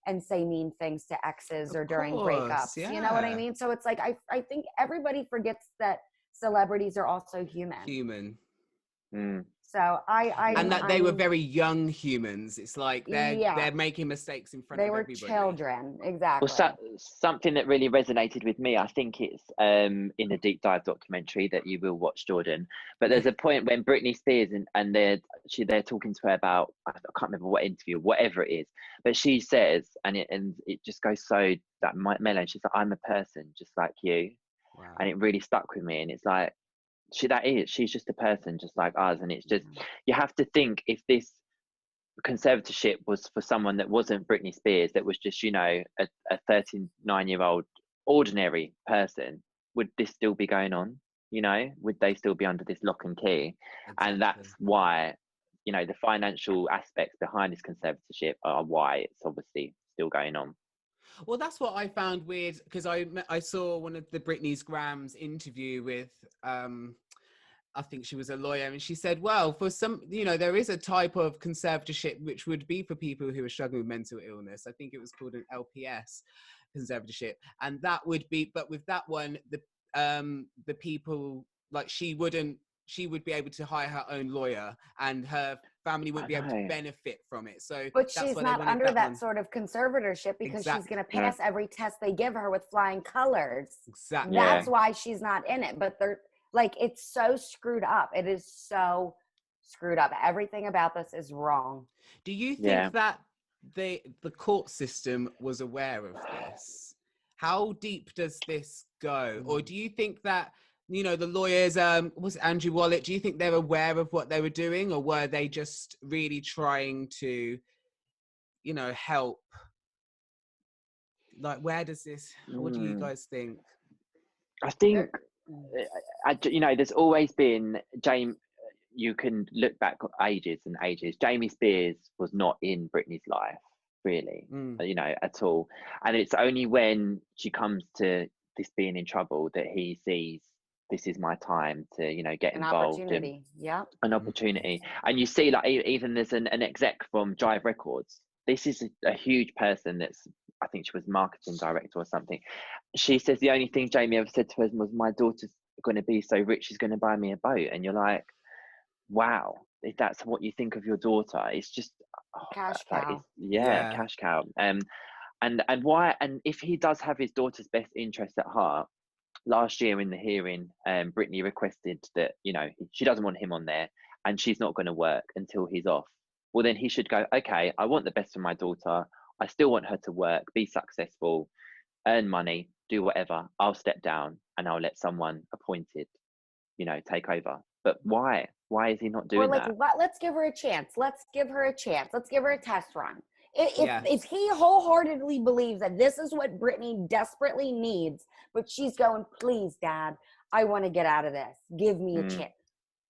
and say mean things to exes or during breakups. Yeah. You know what I mean? So it's like, I think everybody forgets that celebrities are also human. So and that they were very young humans. It's like they're making mistakes in front of everybody. They were children, exactly. Well, something that really resonated with me, I think it's in the deep dive documentary that you will watch, Jordan. But there's a point when Britney Spears and they're talking to her about, I can't remember what interview, whatever it is, but she says, and it just goes so that melon. She's like, I'm a person just like you, wow. And it really stuck with me. And it's like, she's just a person just like us. And it's just, you have to think, if this conservatorship was for someone that wasn't Britney Spears, that was just, you know, a 39-year-old ordinary person, would this still be going on? You know, would they still be under this lock and key? Exactly. And that's why, you know, the financial aspects behind this conservatorship are why it's obviously still going on. Well, that's what I found weird, because I saw one of the Britney's Grams interview with, I think she was a lawyer, and she said, well, for some, you know, there is a type of conservatorship which would be for people who are struggling with mental illness. I think it was called an LPS conservatorship. And that would be, but with that one, the people, like, she would be able to hire her own lawyer, and her family wouldn't be able to benefit from it. So, but she's not under that sort of conservatorship, because she's going to pass every test they give her with flying colors. Exactly. That's why she's not in it. But they're like, it's so screwed up. It is so screwed up. Everything about this is wrong. Do you think that the court system was aware of this? How deep does this go? Or do you think that, you know, the lawyers, was it Andrew Wallet, do you think they're aware of what they were doing, or were they just really trying to, you know, help? Like, where does this, what do you guys think? I think, you know, there's always been, James, you can look back ages and ages, Jamie Spears was not in Britney's life, really, you know, at all. And it's only when she comes to this being in trouble that he sees, this is my time to, you know, get involved. An opportunity. And you see, like, even there's an exec from Jive Records. This is a huge person that's, I think she was marketing director or something. She says the only thing Jamie ever said to her was, my daughter's going to be so rich, she's going to buy me a boat. And you're like, wow, if that's what you think of your daughter, it's just cash cow. Cash cow. And why? And if he does have his daughter's best interest at heart, last year in the hearing, Britney requested that, you know, she doesn't want him on there, and she's not going to work until he's off. Well, then he should go, okay, I want the best for my daughter. I still want her to work, be successful, earn money, do whatever. I'll step down and I'll let someone appointed, you know, take over. But why? Why is he not doing that? Let's give her a chance. Let's give her a chance. Let's give her a test run. If he wholeheartedly believes that this is what Britney desperately needs, but she's going, please, Dad, I want to get out of this. Give me a chance.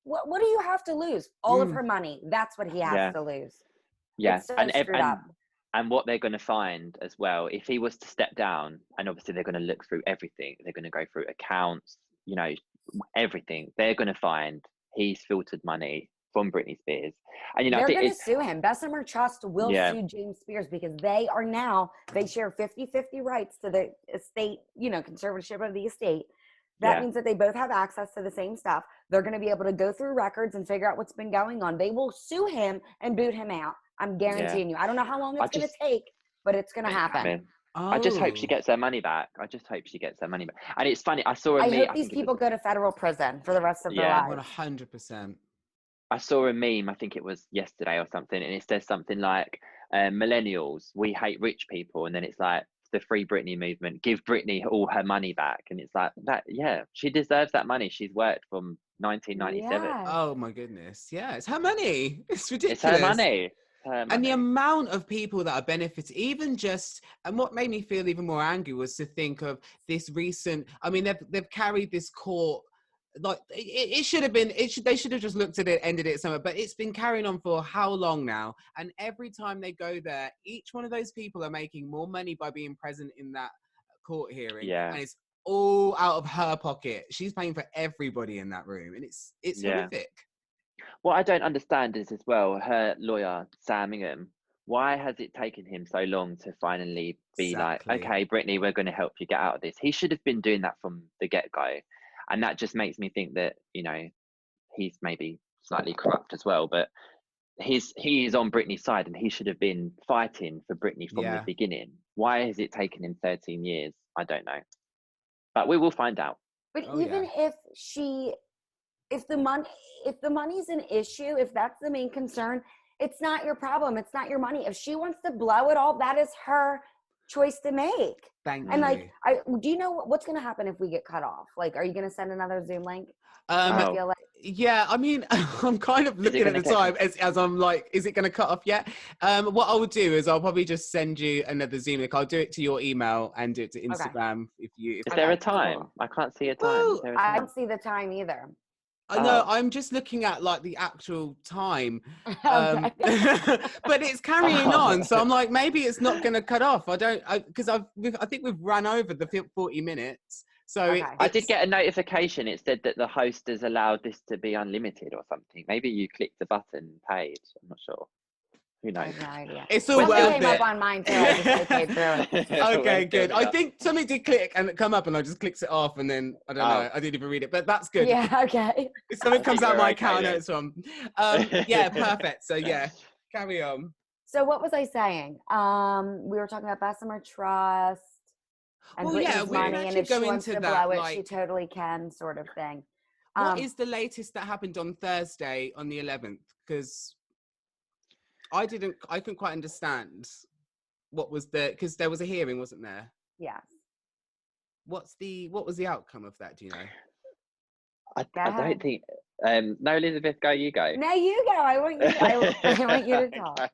What do you have to lose? All of her money. That's what he has to lose. Yeah. So screwed up. And what they're going to find as well, if he was to step down, and obviously they're going to look through everything. They're going to go through accounts, you know, everything. They're going to find he's filtered money from Britney Spears. And, you know, they're going to sue him. Bessemer Trust will sue James Spears, because they share 50-50 rights to the estate, you know, conservatorship of the estate. That means that they both have access to the same stuff. They're going to be able to go through records and figure out what's been going on. They will sue him and boot him out. I'm guaranteeing you. I don't know how long it's going to take, but it's going to happen. I just hope she gets her money back. And it's funny, I saw I hope these people go to federal prison for the rest of their lives. 100%. I saw a meme, I think it was yesterday or something, and it says something like, millennials, we hate rich people. And then it's like, the Free Britney movement, give Britney all her money back. And it's like, that, she deserves that money. She's worked from 1997. Oh my goodness. Yeah, it's her money. It's ridiculous. It's her money. Her And the money. amount of people that are benefiting, even just, and what made me feel even more angry was to think of this recent, I mean, they've carried this court, like, it should have been, they should have just looked at it, ended it somewhere, but it's been carrying on for how long now? And every time they go there, each one of those people are making more money by being present in that court hearing. Yeah. And it's all out of her pocket. She's paying for everybody in that room. And it's Yeah. horrific. What I don't understand is as well, her lawyer, Sam Ingham, why has it taken him so long to finally be Exactly. like, okay, Britney, we're going to help you get out of this? He should have been doing that from the get-go. And that just makes me think that, you know, he's maybe slightly corrupt as well, but he is on Britney's side and he should have been fighting for Britney from the beginning. Why has it taken him 13 years? I don't know. But we will find out. But even if the money's an issue, if that's the main concern, it's not your problem. It's not your money. If she wants to blow it all, that is her choice to make. Thank and you. like, do you know what's going to happen if we get cut off? Like, are you going to send another Zoom link? Yeah, I mean, I'm kind of looking at the time as I'm like, is it going to cut off yet? What I would do is I'll probably just send you another Zoom link. I'll do it to your email and do it to Instagram. Is there a time? Cool. I can't see a time. Well, I don't see the time either. No, I'm just looking at like the actual time, but it's carrying on. So I'm like, maybe it's not going to cut off. I think we've run over the 40 minutes. So I did get a notification. It said that the host has allowed this to be unlimited or something. Maybe you clicked the button and paid. I'm not sure. Who knows? I have no idea. It's all worth it. Came up on mine too. I just paid through it. Okay, good. I think something did click and it come up and I just clicked it off and then I don't know. I didn't even read it, but that's good. Yeah, okay. If something comes out of my account, it's from. Yeah, perfect. So yeah, carry on. So what was I saying? We were talking about Bessemer Trust and Britney's money, and if she wants to blow it, she totally can, sort of thing. What is the latest that happened on Thursday on the 11th? Because I couldn't quite understand what was because there was a hearing, wasn't there? Yes. What was the outcome of that? Do you know? I don't think. No, Elizabeth, you go. No, you go. I want you to talk.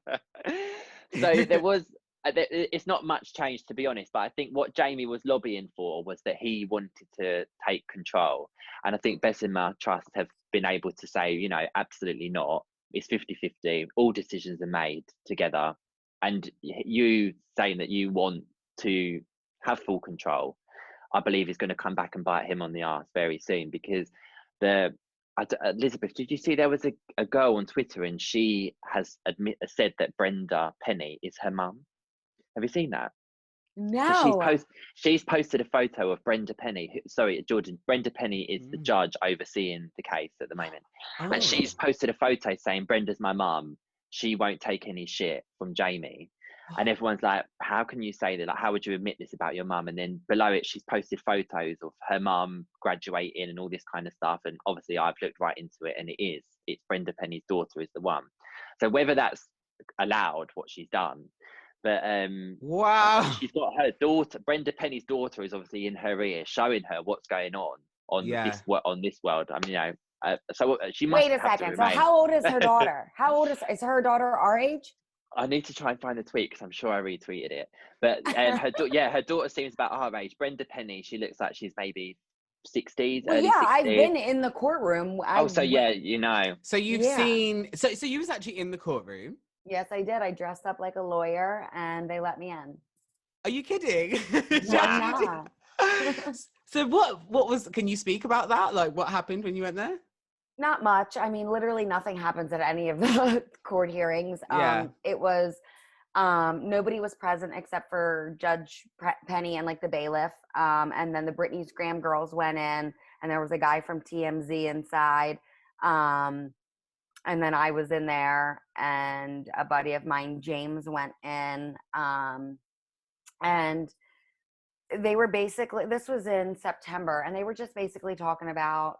So there was. It's not much change, to be honest, but I think what Jamie was lobbying for was that he wanted to take control. And I think Bessemer Trust have been able to say, you know, absolutely not. It's 50-50. All decisions are made together. And you saying that you want to have full control, I believe is going to come back and bite him on the arse very soon, because Elizabeth, did you see there was a girl on Twitter and she has said that Brenda Penny is her mum? Have you seen that? No. So she's posted a photo of Brenda Penny. Sorry, Jordan. Brenda Penny is the judge overseeing the case at the moment. Oh. And she's posted a photo saying, Brenda's my mum. She won't take any shit from Jamie. And everyone's like, how can you say that? Like, how would you admit this about your mum? And then below it, she's posted photos of her mum graduating and all this kind of stuff. And obviously I've looked right into it and it's Brenda Penny's daughter is the one. So whether that's allowed, what she's done, but wow, she's got her daughter. Brenda Penny's daughter is obviously in her ear, showing her what's going on this world. I mean, you know, so she must. Wait a second. So how old is her daughter? How old is her daughter? Our age? I need to try and find the tweet because I'm sure I retweeted it. But her daughter seems about our age. Brenda Penny, she looks like she's maybe 60s. Well, early yeah, 60s. I've been in the courtroom. So yeah, you know. So you've seen. So you was actually in the courtroom. Yes, I did. I dressed up like a lawyer and they let me in. Are you kidding? Yeah. So what was, can you speak about that? Like what happened when you went there? Not much. I mean, literally nothing happens at any of the court hearings. It was, nobody was present except for Judge Penny and like the bailiff. And then the Britney Graham girls went in and there was a guy from TMZ inside. And then I was in there and a buddy of mine, James, went in. And they were basically, this was in September, and they were just basically talking about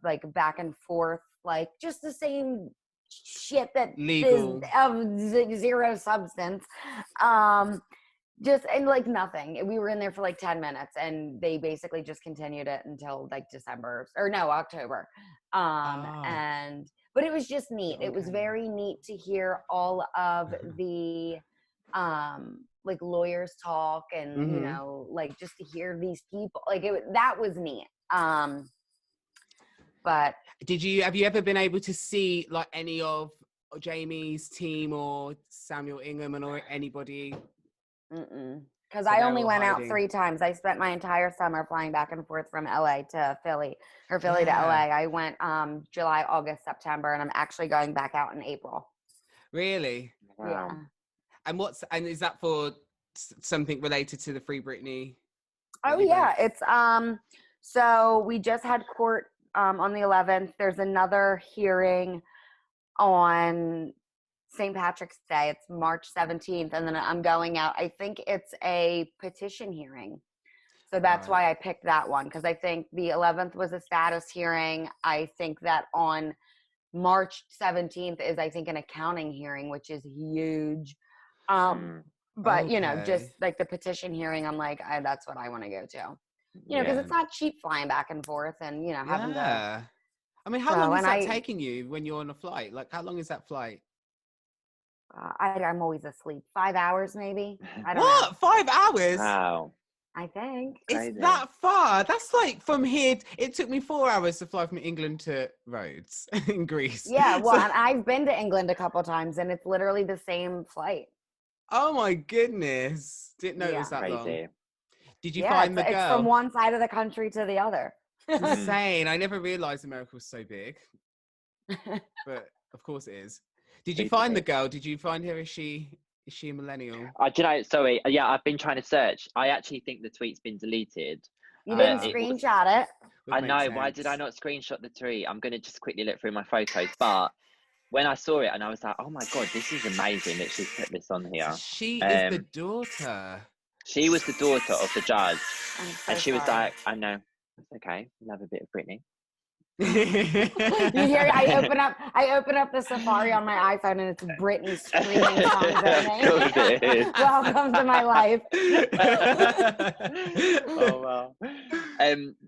like back and forth, like just the same shit that legal is of zero substance. Just, and like nothing. We were in there for like 10 minutes and they basically just continued it until like October. Oh, But it was just neat. on It was camera. very neat to hear all of the like lawyers talk and Mm-hmm. like just to hear these people, like that was neat. But Have you ever been able to see like any of Jamie's team or Samuel Ingham or anybody? because So I they're only all went out hiding. 3 times. I spent my entire summer flying back and forth from LA to Philly, or Philly to Yeah. LA. I went July, August, September, and I'm actually going back out in April. Really? Yeah. Wow. And is that for something related to the Free Britney? that Oh you yeah, went- it's so we just had court on the 11th. There's another hearing on St. Patrick's Day. It's March 17th, and then I'm going out. I think it's a petition hearing. So that's Right. why I picked that one, because I think the 11th was a status hearing. I think that on March 17th is, I think, an accounting hearing, which is huge. But, just Okay. like the petition hearing, I'm like, that's what I want to go to. Because it's not cheap flying back and forth and, having to. Yeah. I mean, how So, long is and that taking you when you're on a flight? Like, how long is that flight? I'm always asleep. 5 hours, maybe. I don't know. What? 5 hours? Wow. I think. It's Crazy. that far. That's like from here. It took me 4 hours to fly from England to Rhodes in Greece. Yeah, well, So- and I've been to England a couple times, and it's literally the same flight. oh my goodness. Didn't know it was Yeah. that long. Crazy. Did you Yeah, find the it's from girl? one side of the country to the other. It's insane. I never realized America was so big. But of course it is. Did you Super find the big. girl? Did you find her? Is she a millennial? Do you know, sorry. Yeah, I've been trying to search. I actually think the tweet's been deleted. You But didn't it was, screenshot it. Would I make know. Why did I sense. not screenshot the tweet? I'm going to just quickly look through my photos. But when I saw it and I was like, oh my God, this is amazing that she's put this on So here. she is the daughter. She was the daughter of the judge. I'm so And she was sorry. like, I know. It's okay. Love a bit of Britney. You hear? I open up the Safari on my iPhone, and it's Britney screaming songs at me. Of course it is. Welcome to my life. Oh wow.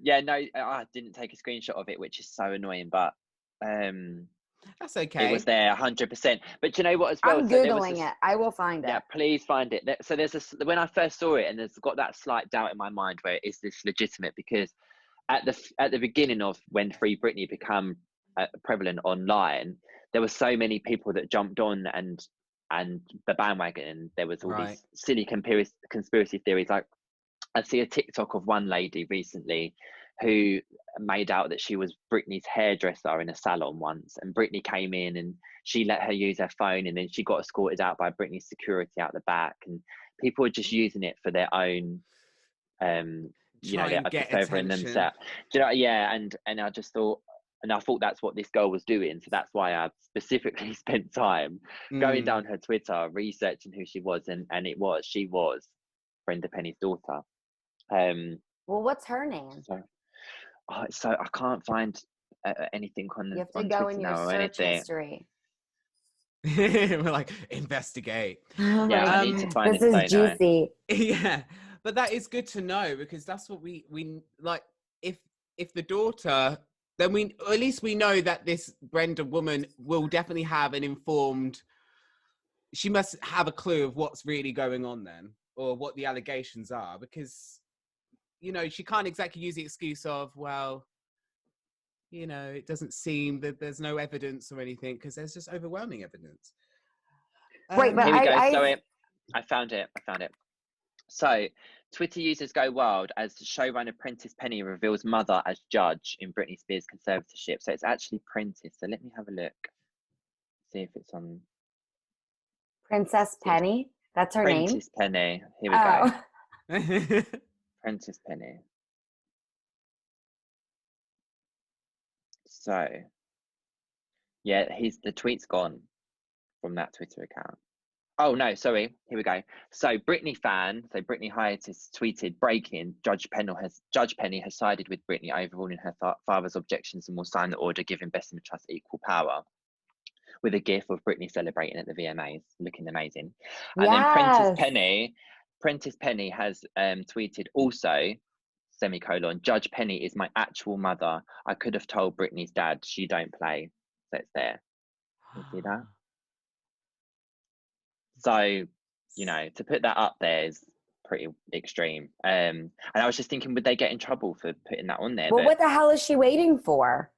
Yeah, no, I didn't take a screenshot of it, which is so annoying, but That's okay. it was there 100%. But you know what as well? I'm So there was Googling it. I will find yeah, it. please find it. So there's when I first saw it, and there's got that slight doubt in my mind where is this legitimate? Because at the beginning of when Free Britney became prevalent online, there were so many people that jumped on and the bandwagon, and there was all these silly conspiracy theories. Like I see a TikTok of one lady recently who made out that she was Britney's hairdresser in a salon once, and Britney came in and she let her use her phone, and then she got escorted out by Britney's security out the back, and people were just using it for their own Try and get furthering attention. themselves. Do you know, yeah, and I just thought, and I thought that's what this girl was doing, so that's why I specifically spent time going down her Twitter, researching who she was, and she was Brenda Penny's daughter. Well, what's her name? So I can't find anything on You have to on go Twitter in your now or search anything. history. We're like, investigate. Oh Yeah, my I need to God. find This it. is juicy. Yeah, but that is good to know, because that's what we like. If the daughter, then at least we know that this Brenda woman will definitely have an informed. She must have a clue of what's really going on then, or what the allegations are, because she can't exactly use the excuse of, well, it doesn't seem that there's no evidence or anything, because there's just overwhelming evidence. Right, but Here we go. Sorry, I found it. So, Twitter users go wild as showrunner Prentice Penny reveals mother as judge in Britney Spears' conservatorship. So it's actually Prentice. So let me have a look. See if it's on. Princess Penny. That's her name. Prentice Penny. Here we go. Oh. Prentice Penny. So, yeah, the tweet's gone from that Twitter account. Oh no, sorry. Here we go. So Britney hiatus tweeted, breaking, Judge Penny has sided with Britney, overruling her father's objections, and will sign the order giving Best in the Trust equal power. With a gif of Britney celebrating at the VMAs, looking amazing. And then Prentice Penny Prentice Penny has tweeted also, semicolon, Judge Penny is my actual mother. I could have told Britney's dad she don't play. So it's there. You see that? So, you know, to put that up there is pretty extreme. And I was just thinking, would they get in trouble for putting that on there? Well, what the hell is she waiting for?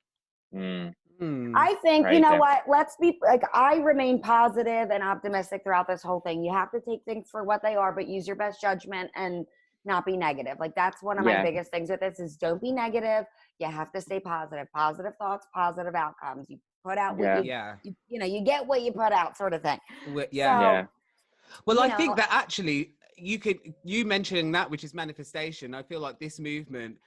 I think, you know what, let's be like, I remain positive and optimistic throughout this whole thing. You have to take things for what they are, but use your best judgment and not be negative. Like, that's one of my biggest things with this is don't be negative. You have to stay positive. Positive thoughts, positive outcomes. You put out what you get what you put out, sort of thing. Well, I think that actually you mentioning that, which is manifestation, I feel like this movement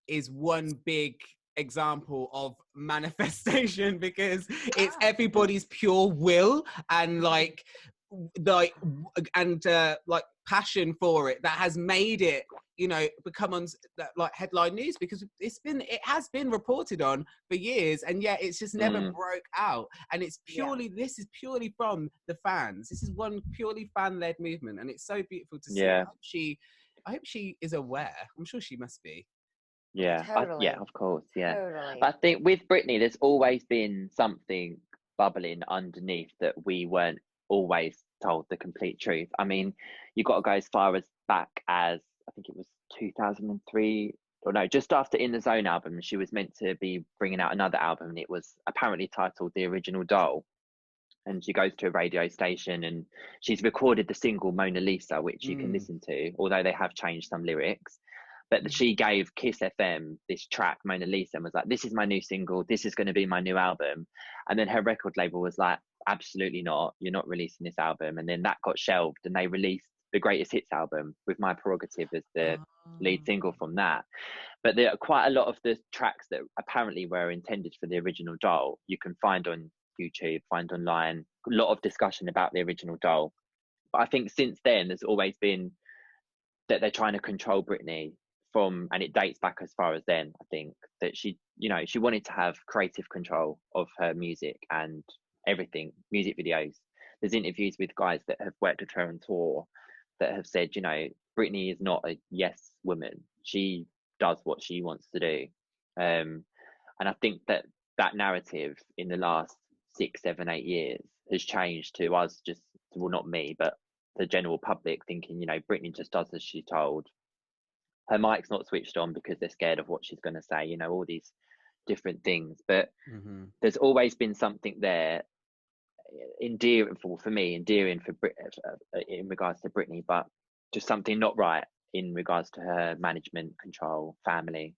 is one big example of manifestation, because it's everybody's pure will and like passion for it that has made it, you know, become on like headline news, because it has been reported on for years, and yet it's just never broke out. And it's purely this is purely from the fans. This is one purely fan-led movement, and it's so beautiful to see. I hope she is aware. I'm sure she must be. Totally. Of course, Totally. But I think with Britney, there's always been something bubbling underneath that we weren't always told the complete truth. I mean, you got to go as far as back as I think it was 2003, or no, just after In the Zone album, she was meant to be bringing out another album, and it was apparently titled The Original Doll. And she goes to a radio station and she's recorded the single Mona Lisa, which you can listen to, although they have changed some lyrics. But she gave Kiss FM this track, Mona Lisa, and was like, this is my new single. This is going to be my new album. And then her record label was like, absolutely not. You're not releasing this album. And then that got shelved, and they released the Greatest Hits album with My Prerogative as the lead single from that. But there are quite a lot of the tracks that apparently were intended for the original Doll, you can find on YouTube, find online. A lot of discussion about the original Doll. But I think since then, there's always been that they're trying to control Britney from, and it dates back as far as then, I think, that she wanted to have creative control of her music and everything, music videos. There's interviews with guys that have worked with her on tour that have said, you know, Britney is not a yes woman. She does what she wants to do. And I think that narrative in the last 6, 7, 8 years has changed to us just, well, not me, but the general public thinking, you know, Britney just does as she's told. Her mic's not switched on because they're scared of what she's going to say, you know, all these different things. But there's always been something there endearing for in regards to Britney, but just something not right in regards to her management, control, family.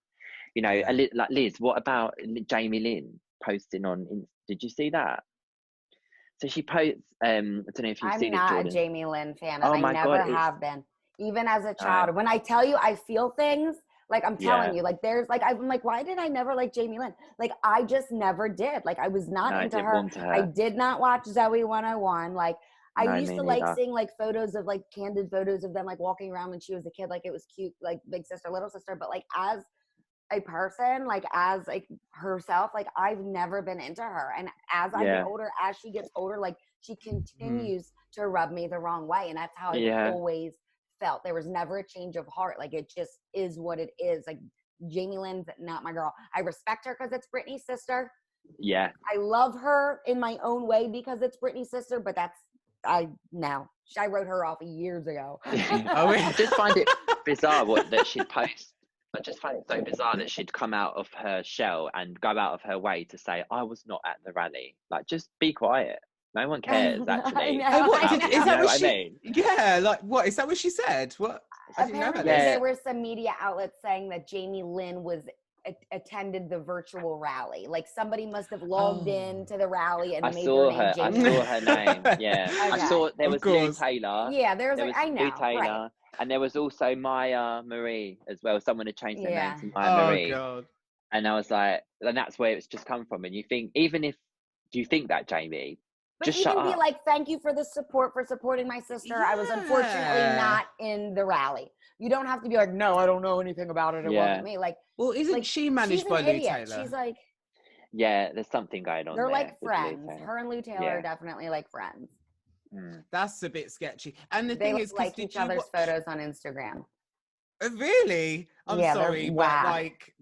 You know, like Liz, what about Jamie Lynn posting on? Did you see that? So she posts. I don't know if you've seen it, Jordan. I'm not a Jamie Lynn fan, and I never have been. Even as a child, when I tell you I feel things, like I'm telling you, like there's like, I'm like, why did I never like Jamie Lynn? Like I just never did. Like I was not into her. I did not watch Zoe 101. Like I used to like seeing like photos of like candid photos of them like walking around when she was a kid. Like it was cute, like big sister, little sister. But like as a person, like as like herself, like I've never been into her. And as I get older, as she gets older, like she continues to rub me the wrong way. And that's how I always felt. There was never a change of heart. Like it just is what it is. Like Jamie Lynn's not my girl. I respect her because it's Britney's sister. Yeah. I love her in my own way because it's Britney's sister, but I wrote her off years ago. I just find it bizarre that she'd post. I just find it so bizarre that she'd come out of her shell and go out of her way to say, I was not at the rally. Like, just be quiet. No one cares, actually. Is that what she mean? Yeah, like, what? Is that what she said? What? Apparently, there were some media outlets saying that Jamie Lynn attended the virtual rally. Like, somebody must have logged in to the rally and made her name Jamie Lynn. I saw her name, yeah. Okay. I saw there was Lou Taylor. Yeah, there was I know. Lou Taylor. Right. And there was also Maya Marie as well. Someone had changed their name to Maya Marie. God. And I was like, and that's where it's just come from. And you think, do you think that, Jamie? But just even shut be up. like, thank you for the support, for supporting my sister. I was unfortunately not in the rally. You don't have to be like, no, I don't know anything about it. It wasn't me. Like, well, isn't she managed by Lou Taylor? She's like, yeah, there's something going on. They're like friends. Her and Lou Taylor are definitely like friends. That's a bit sketchy. And the They thing look is, like each other's photos on Instagram. Really? I'm Yeah, sorry, they're but whack. like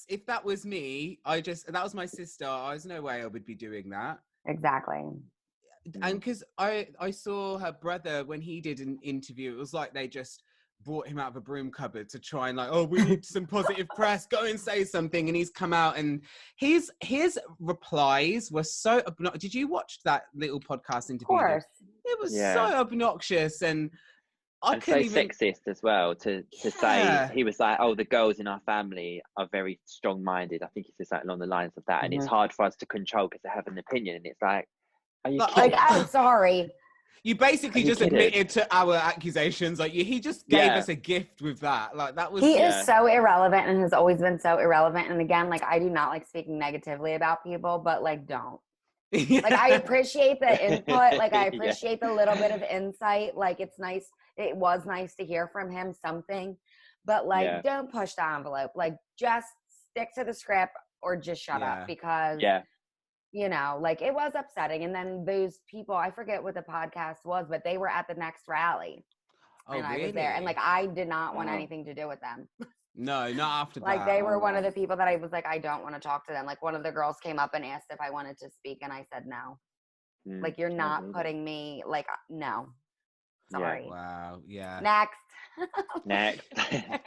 if that was me, that was my sister. There's no way I would be doing that. Exactly. And because I saw her brother when he did an interview, it was like they just brought him out of a broom cupboard to try and like, oh, we need some positive press, go and say something. And he's come out, and his replies were so obnoxious. Did you watch that little podcast interview? Of course. It was so obnoxious, and I and couldn't so even... sexist as well to say. He was like, oh, the girls in our family are very strong-minded. I think he said something along the lines of that. And it's hard for us to control because they have an opinion. And it's like, are you kidding? Like, I'm sorry. You basically just admitted to our accusations. Like, he just gave us a gift with that. Like, that was... He is so irrelevant and has always been so irrelevant. And again, like, I do not like speaking negatively about people, but like, don't. Like, I appreciate the input. Like, I appreciate the little bit of insight. Like, it's nice. It was nice to hear from him something, but like, don't push the envelope. Like, just stick to the script or just shut up, because you know, like, it was upsetting. And then those people, I forget what the podcast was, but they were at the next rally. And I was there, and like, I did not want anything to do with them. No, not after like, that. they were one of the people that I was like, I don't want to talk to them. Like, one of the girls came up and asked if I wanted to speak, and I said no. Like, you're not putting me, like, no. Sorry. Wow. Yeah. Next.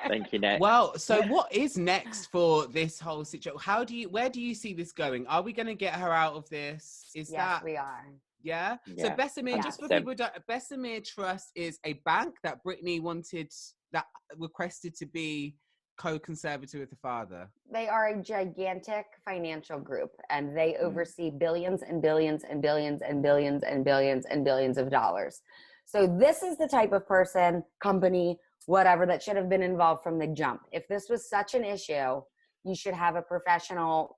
Thank you, next. Well, so what is next for this whole situation? Where do you see this going? Are we going to get her out of this? Yes, we are. Yeah. So Bessemer, just for people who don't, Bessemer Trust is a bank that Britney requested to be co-conservator with the father. They are a gigantic financial group, and they oversee billions and billions and billions and billions and billions and billions of dollars. So this is the type of person, company, whatever, that should have been involved from the jump. If this was such an issue, you should have a professional,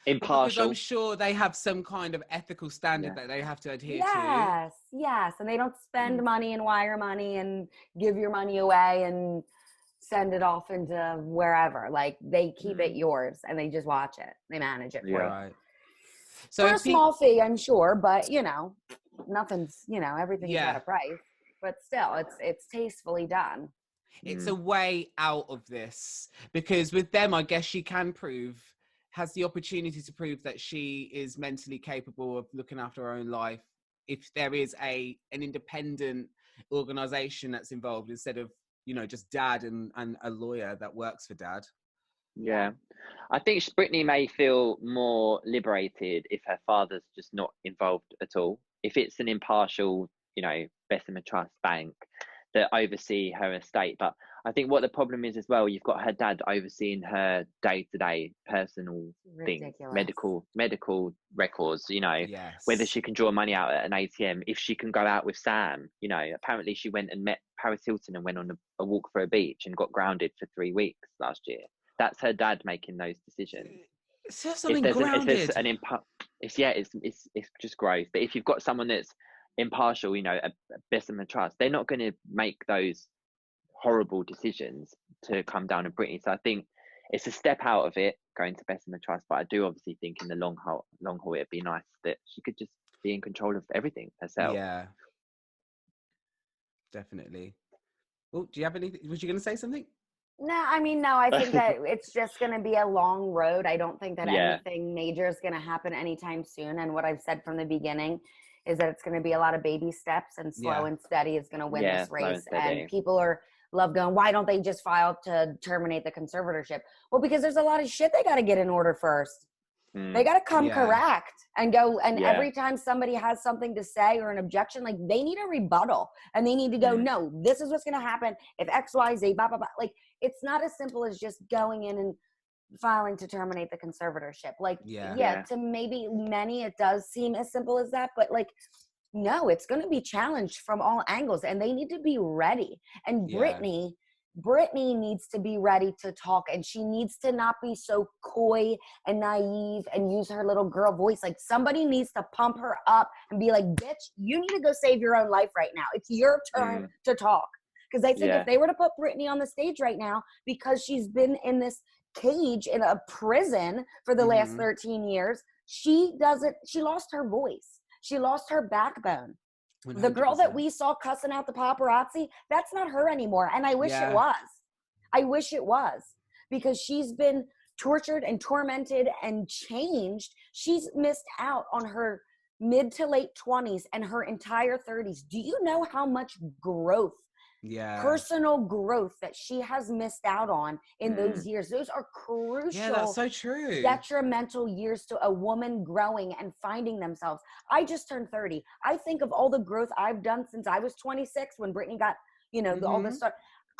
impartial. Because I'm sure they have some kind of ethical standard that they have to adhere to. Yes. And they don't spend money and wire money and give your money away and send it off into wherever. Like, they keep it yours, and they just watch it. They manage it for you. Right. So for a small fee, I'm sure, but you know, nothing's, you know, everything's at a price. But still, it's tastefully done. It's a way out of this, because with them, I guess she has the opportunity to prove that she is mentally capable of looking after her own life if there is an independent organization that's involved, instead of, you know, just dad and a lawyer that works for dad. Yeah. I think Britney may feel more liberated if her father's just not involved at all. If it's an impartial, you know, Bessemer Trust bank that oversee her estate. But I think what the problem is as well, you've got her dad overseeing her day-to-day personal things, medical records, you know, whether she can draw money out at an ATM, if she can go out with Sam, you know, apparently she went and met Paris Hilton and went on a walk for a beach and got grounded for 3 weeks last year. That's her dad making those decisions. It's just something grounded. It's just gross. But if you've got someone that's impartial, you know, a Bessemer Trust, they're not going to make those horrible decisions to come down on Britney. So I think it's a step out of it going to Bessemer Trust, but I do obviously think in the long haul it'd be nice that she could just be in control of everything herself. Yeah, definitely. Well, do you have anything? Was you going to say something? No, I mean, no, I think that it's just going to be a long road. I don't think that anything major is going to happen anytime soon. And what I've said from the beginning is that it's going to be a lot of baby steps, and slow and steady is going to win this race. And people love going, why don't they just file to terminate the conservatorship? Well, because there's a lot of shit they got to get in order first. They got to come correct and go. And every time somebody has something to say or an objection, like, they need a rebuttal, and they need to go, no, this is what's going to happen if X, Y, Z, blah, blah, blah. Like, it's not as simple as just going in and filing to terminate the conservatorship. Like, to maybe many, it does seem as simple as that, but like, no, it's going to be challenged from all angles, and they need to be ready. And Britney needs to be ready to talk, and she needs to not be so coy and naive and use her little girl voice. Like, somebody needs to pump her up and be like, bitch, you need to go save your own life right now. It's your turn to talk. Because I think if they were to put Britney on the stage right now, because she's been in this cage in a prison for the last 13 years, she lost her voice. She lost her backbone. The girl that 100%. we saw cussing out the paparazzi, that's not her anymore. And I wish it was. I wish it was, because she's been tortured and tormented and changed. She's missed out on her mid to late 20s and her entire 30s. Do you know how much growth, personal growth, that she has missed out on in those years? Those are crucial. Yeah, that's so true. Detrimental years to a woman growing and finding themselves. I just turned 30. I think of all the growth I've done since I was 26 when Britney got, all this stuff.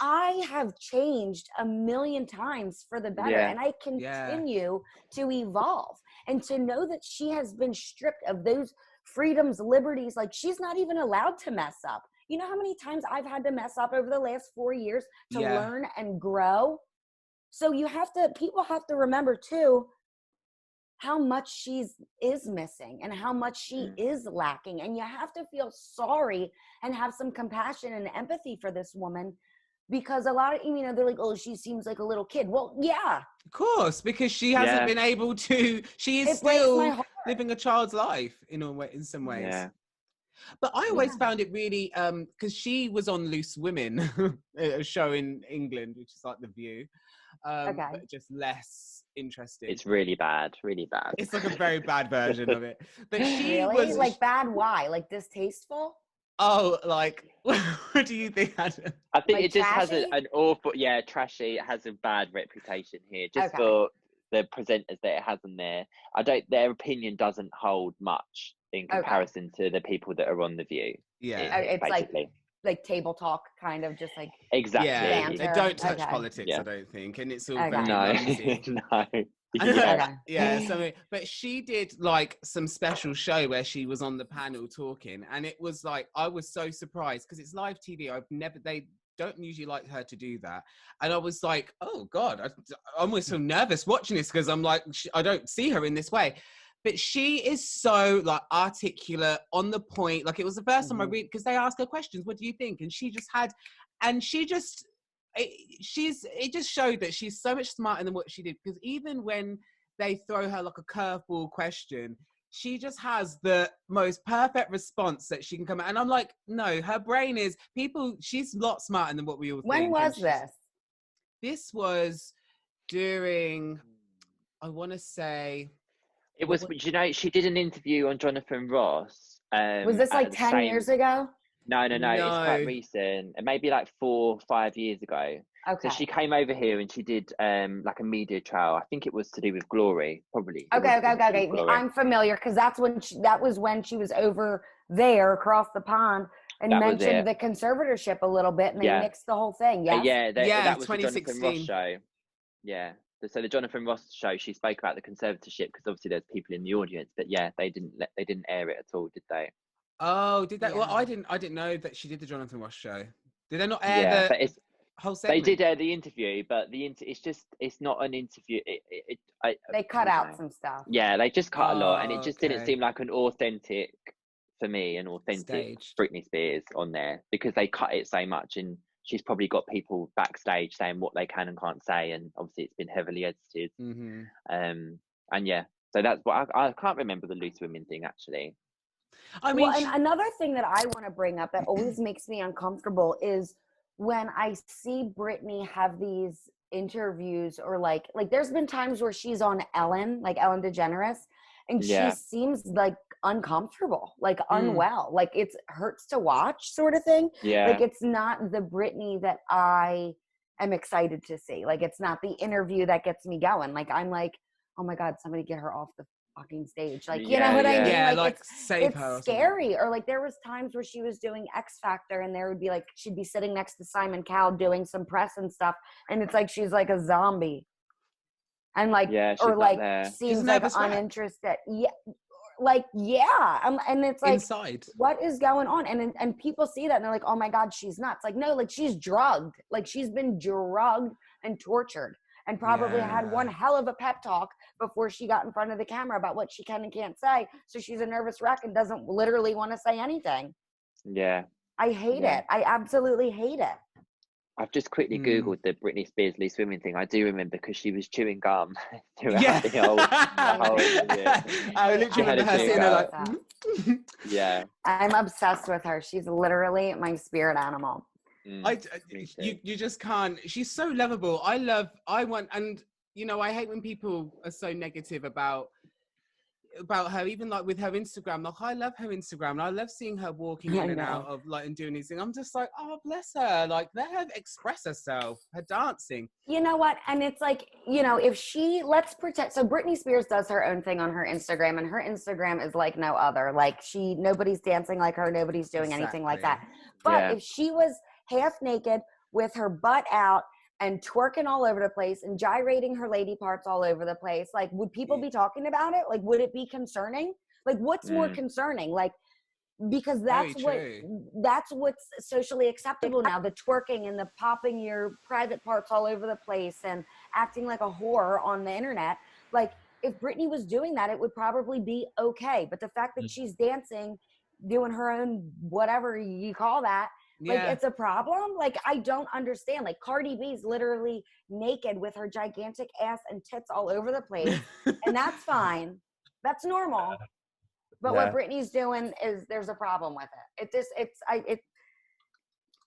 I have changed a million times for the better, and I continue to evolve. And to know that she has been stripped of those freedoms, liberties, like she's not even allowed to mess up. You know how many times I've had to mess up over the last 4 years to learn and grow? So people have to remember too, how much she is missing and how much she is lacking. And you have to feel sorry and have some compassion and empathy for this woman, because a lot of, they're like, oh, she seems like a little kid. Well, yeah. Of course, because she hasn't been able to, she is still living a child's life in some ways. Yeah. But I always found it really, because she was on Loose Women, a show in England, which is like The View, but just less interesting. It's really bad, really bad. It's like a very bad version of it. But she was like bad. Why? Like distasteful? Oh, like, what do you think, Adam? I think like it just trashy? has an awful, trashy. It has a bad reputation here, just for the presenters that it has in there. Their opinion doesn't hold much in comparison to the people that are on The View. Yeah. It's like table talk, kind of, just like exactly. Yeah, they don't touch politics, I don't think, and it's all very no. But she did like some special show where she was on the panel talking, and it was like, I was so surprised because it's live TV. They don't usually like her to do that, and I was like, oh god, I almost feel nervous watching this because I'm like, I don't see her in this way. But she is so like articulate, on the point. Like, it was the first time I read, because they asked her questions, what do you think? And she just had, and she just, it just showed that she's so much smarter than what she did. Because even when they throw her like a curveball question, she just has the most perfect response that she can come out. And I'm like, no, her brain is, she's a lot smarter than what we all think. When was this? This was during, I want to say, it was, she did an interview on Jonathan Ross. Was this like 10 years ago? No, it's quite recent. Maybe like 4 or 5 years ago. Okay. So she came over here and she did like a media trial. I think it was to do with Glory, probably. Okay. I'm familiar, because that was when she was over there across the pond and mentioned the conservatorship a little bit, and they mixed the whole thing. Yes? That was 2016. the Jonathan Ross show. Yeah. So the Jonathan Ross show, she spoke about the conservatorship, because obviously there's people in the audience, but they didn't air it at all, did they? Oh, did they? Yeah. Well, I didn't know that she did the Jonathan Ross show. Did they not air the whole segment? They did air the interview, but it's not an interview. They cut out some stuff. Yeah, they just cut a lot, and it just didn't seem like an authentic Britney Spears on there, because they cut it so much, and she's probably got people backstage saying what they can and can't say, and obviously it's been heavily edited. So that's what I can't remember the Loose Women thing, actually. I mean, and another thing that I want to bring up that always makes me uncomfortable is when I see Britney have these interviews, or like there's been times where she's on Ellen, like Ellen DeGeneres, and she seems like uncomfortable, like unwell, like it hurts to watch, sort of thing. Like, it's not the Britney that I am excited to see. Like, it's not the interview that gets me going. Like, I'm like, oh my god, somebody get her off the fucking stage. Like, you know what I mean? Yeah, like save her. It's scary. Or like, there was times where she was doing X Factor, and there would be like, she'd be sitting next to Simon Cowell doing some press and stuff, and it's like she's like a zombie, and like, or like seems like uninterested. And it's like, inside, what is going on? And people see that and they're like, oh my god, she's nuts. Like, no, like, she's drugged. Like, she's been drugged and tortured, and probably had one hell of a pep talk before she got in front of the camera about what she can and can't say. So she's a nervous wreck and doesn't literally want to say anything. Yeah. I hate it. I absolutely hate it. I've just quickly Googled the Britney Spears loose women thing. I do remember because she was chewing gum Yeah. throughout the whole interview. I literally She had remember a her chewing sitting there like, gum. yeah. I'm obsessed with her. She's literally my spirit animal. Me too. You just can't. She's so lovable. I want, and you know, I hate when people are so negative about her, even like with her Instagram. Like, I love her Instagram, and I love seeing her walking in and out of like and doing these things. I'm just like, oh, bless her. Like, let her express herself. Her dancing. You know what? And it's like, you know, if she, let's pretend, so Britney Spears does her own thing on her Instagram, and her Instagram is like no other. Like, nobody's dancing like her, nobody's doing anything like that. But if she was half naked with her butt out and twerking all over the place and gyrating her lady parts all over the place, like, would people be talking about it? Like, would it be concerning? Like, what's more concerning? Like, because that's what's socially acceptable now, the twerking and the popping your private parts all over the place and acting like a whore on the internet. Like, if Britney was doing that, it would probably be okay. But the fact that she's dancing, doing her own whatever you call that, like, it's a problem. Like, I don't understand. Like, Cardi B's literally naked with her gigantic ass and tits all over the place, and that's fine. That's normal. But what Britney's doing is, there's a problem with it.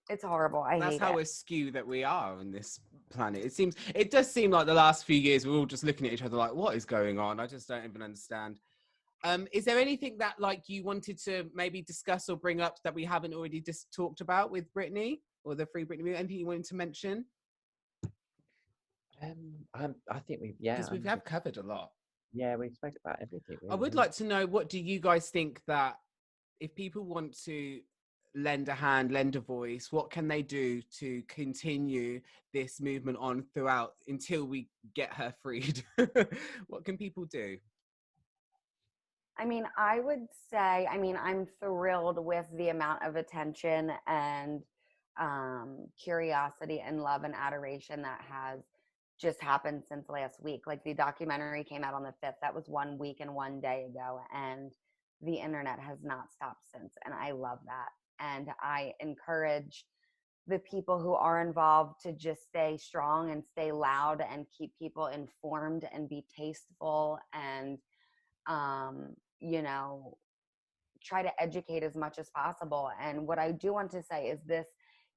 It's horrible. I hate it. That's how askew that we are on this planet. It does seem like the last few years we're all just looking at each other like, what is going on? I just don't even understand. Is there anything that like you wanted to maybe discuss or bring up that we haven't already just talked about with Britney or the Free Britney movement? Anything you wanted to mention? I think because we have covered a lot. Yeah, we spoke about everything. Really. I would like to know, what do you guys think that if people want to lend a hand, lend a voice, what can they do to continue this movement on throughout until we get her freed? What can people do? I mean, I would say, I'm thrilled with the amount of attention and curiosity and love and adoration that has just happened since last week. Like, the documentary came out on the 5th. That was 1 week and 1 day ago. And the internet has not stopped since. And I love that. And I encourage the people who are involved to just stay strong and stay loud and keep people informed and be tasteful and, you know, try to educate as much as possible. And what I do want to say is this,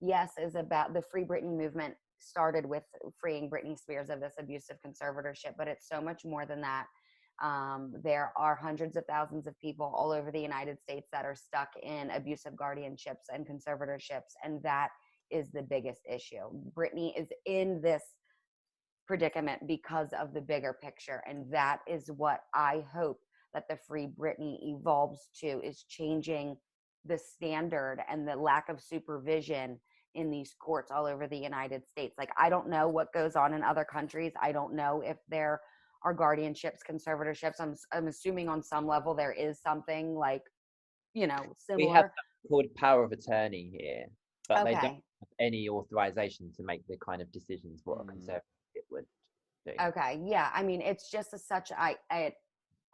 yes, is about the Free Britney movement started with freeing Britney Spears of this abusive conservatorship, but it's so much more than that. There are hundreds of thousands of people all over the United States that are stuck in abusive guardianships and conservatorships, and that is the biggest issue. Britney is in this predicament because of the bigger picture, and that is what I hope that the Free Britney evolves to, is changing the standard and the lack of supervision in these courts all over the United States. Like, I don't know what goes on in other countries. I don't know if there are guardianships, conservatorships. I'm assuming on some level there is something like, you know, similar. We have something called power of attorney here, but they don't have any authorization to make the kind of decisions what a conservative would do. Okay, yeah. I mean, it's just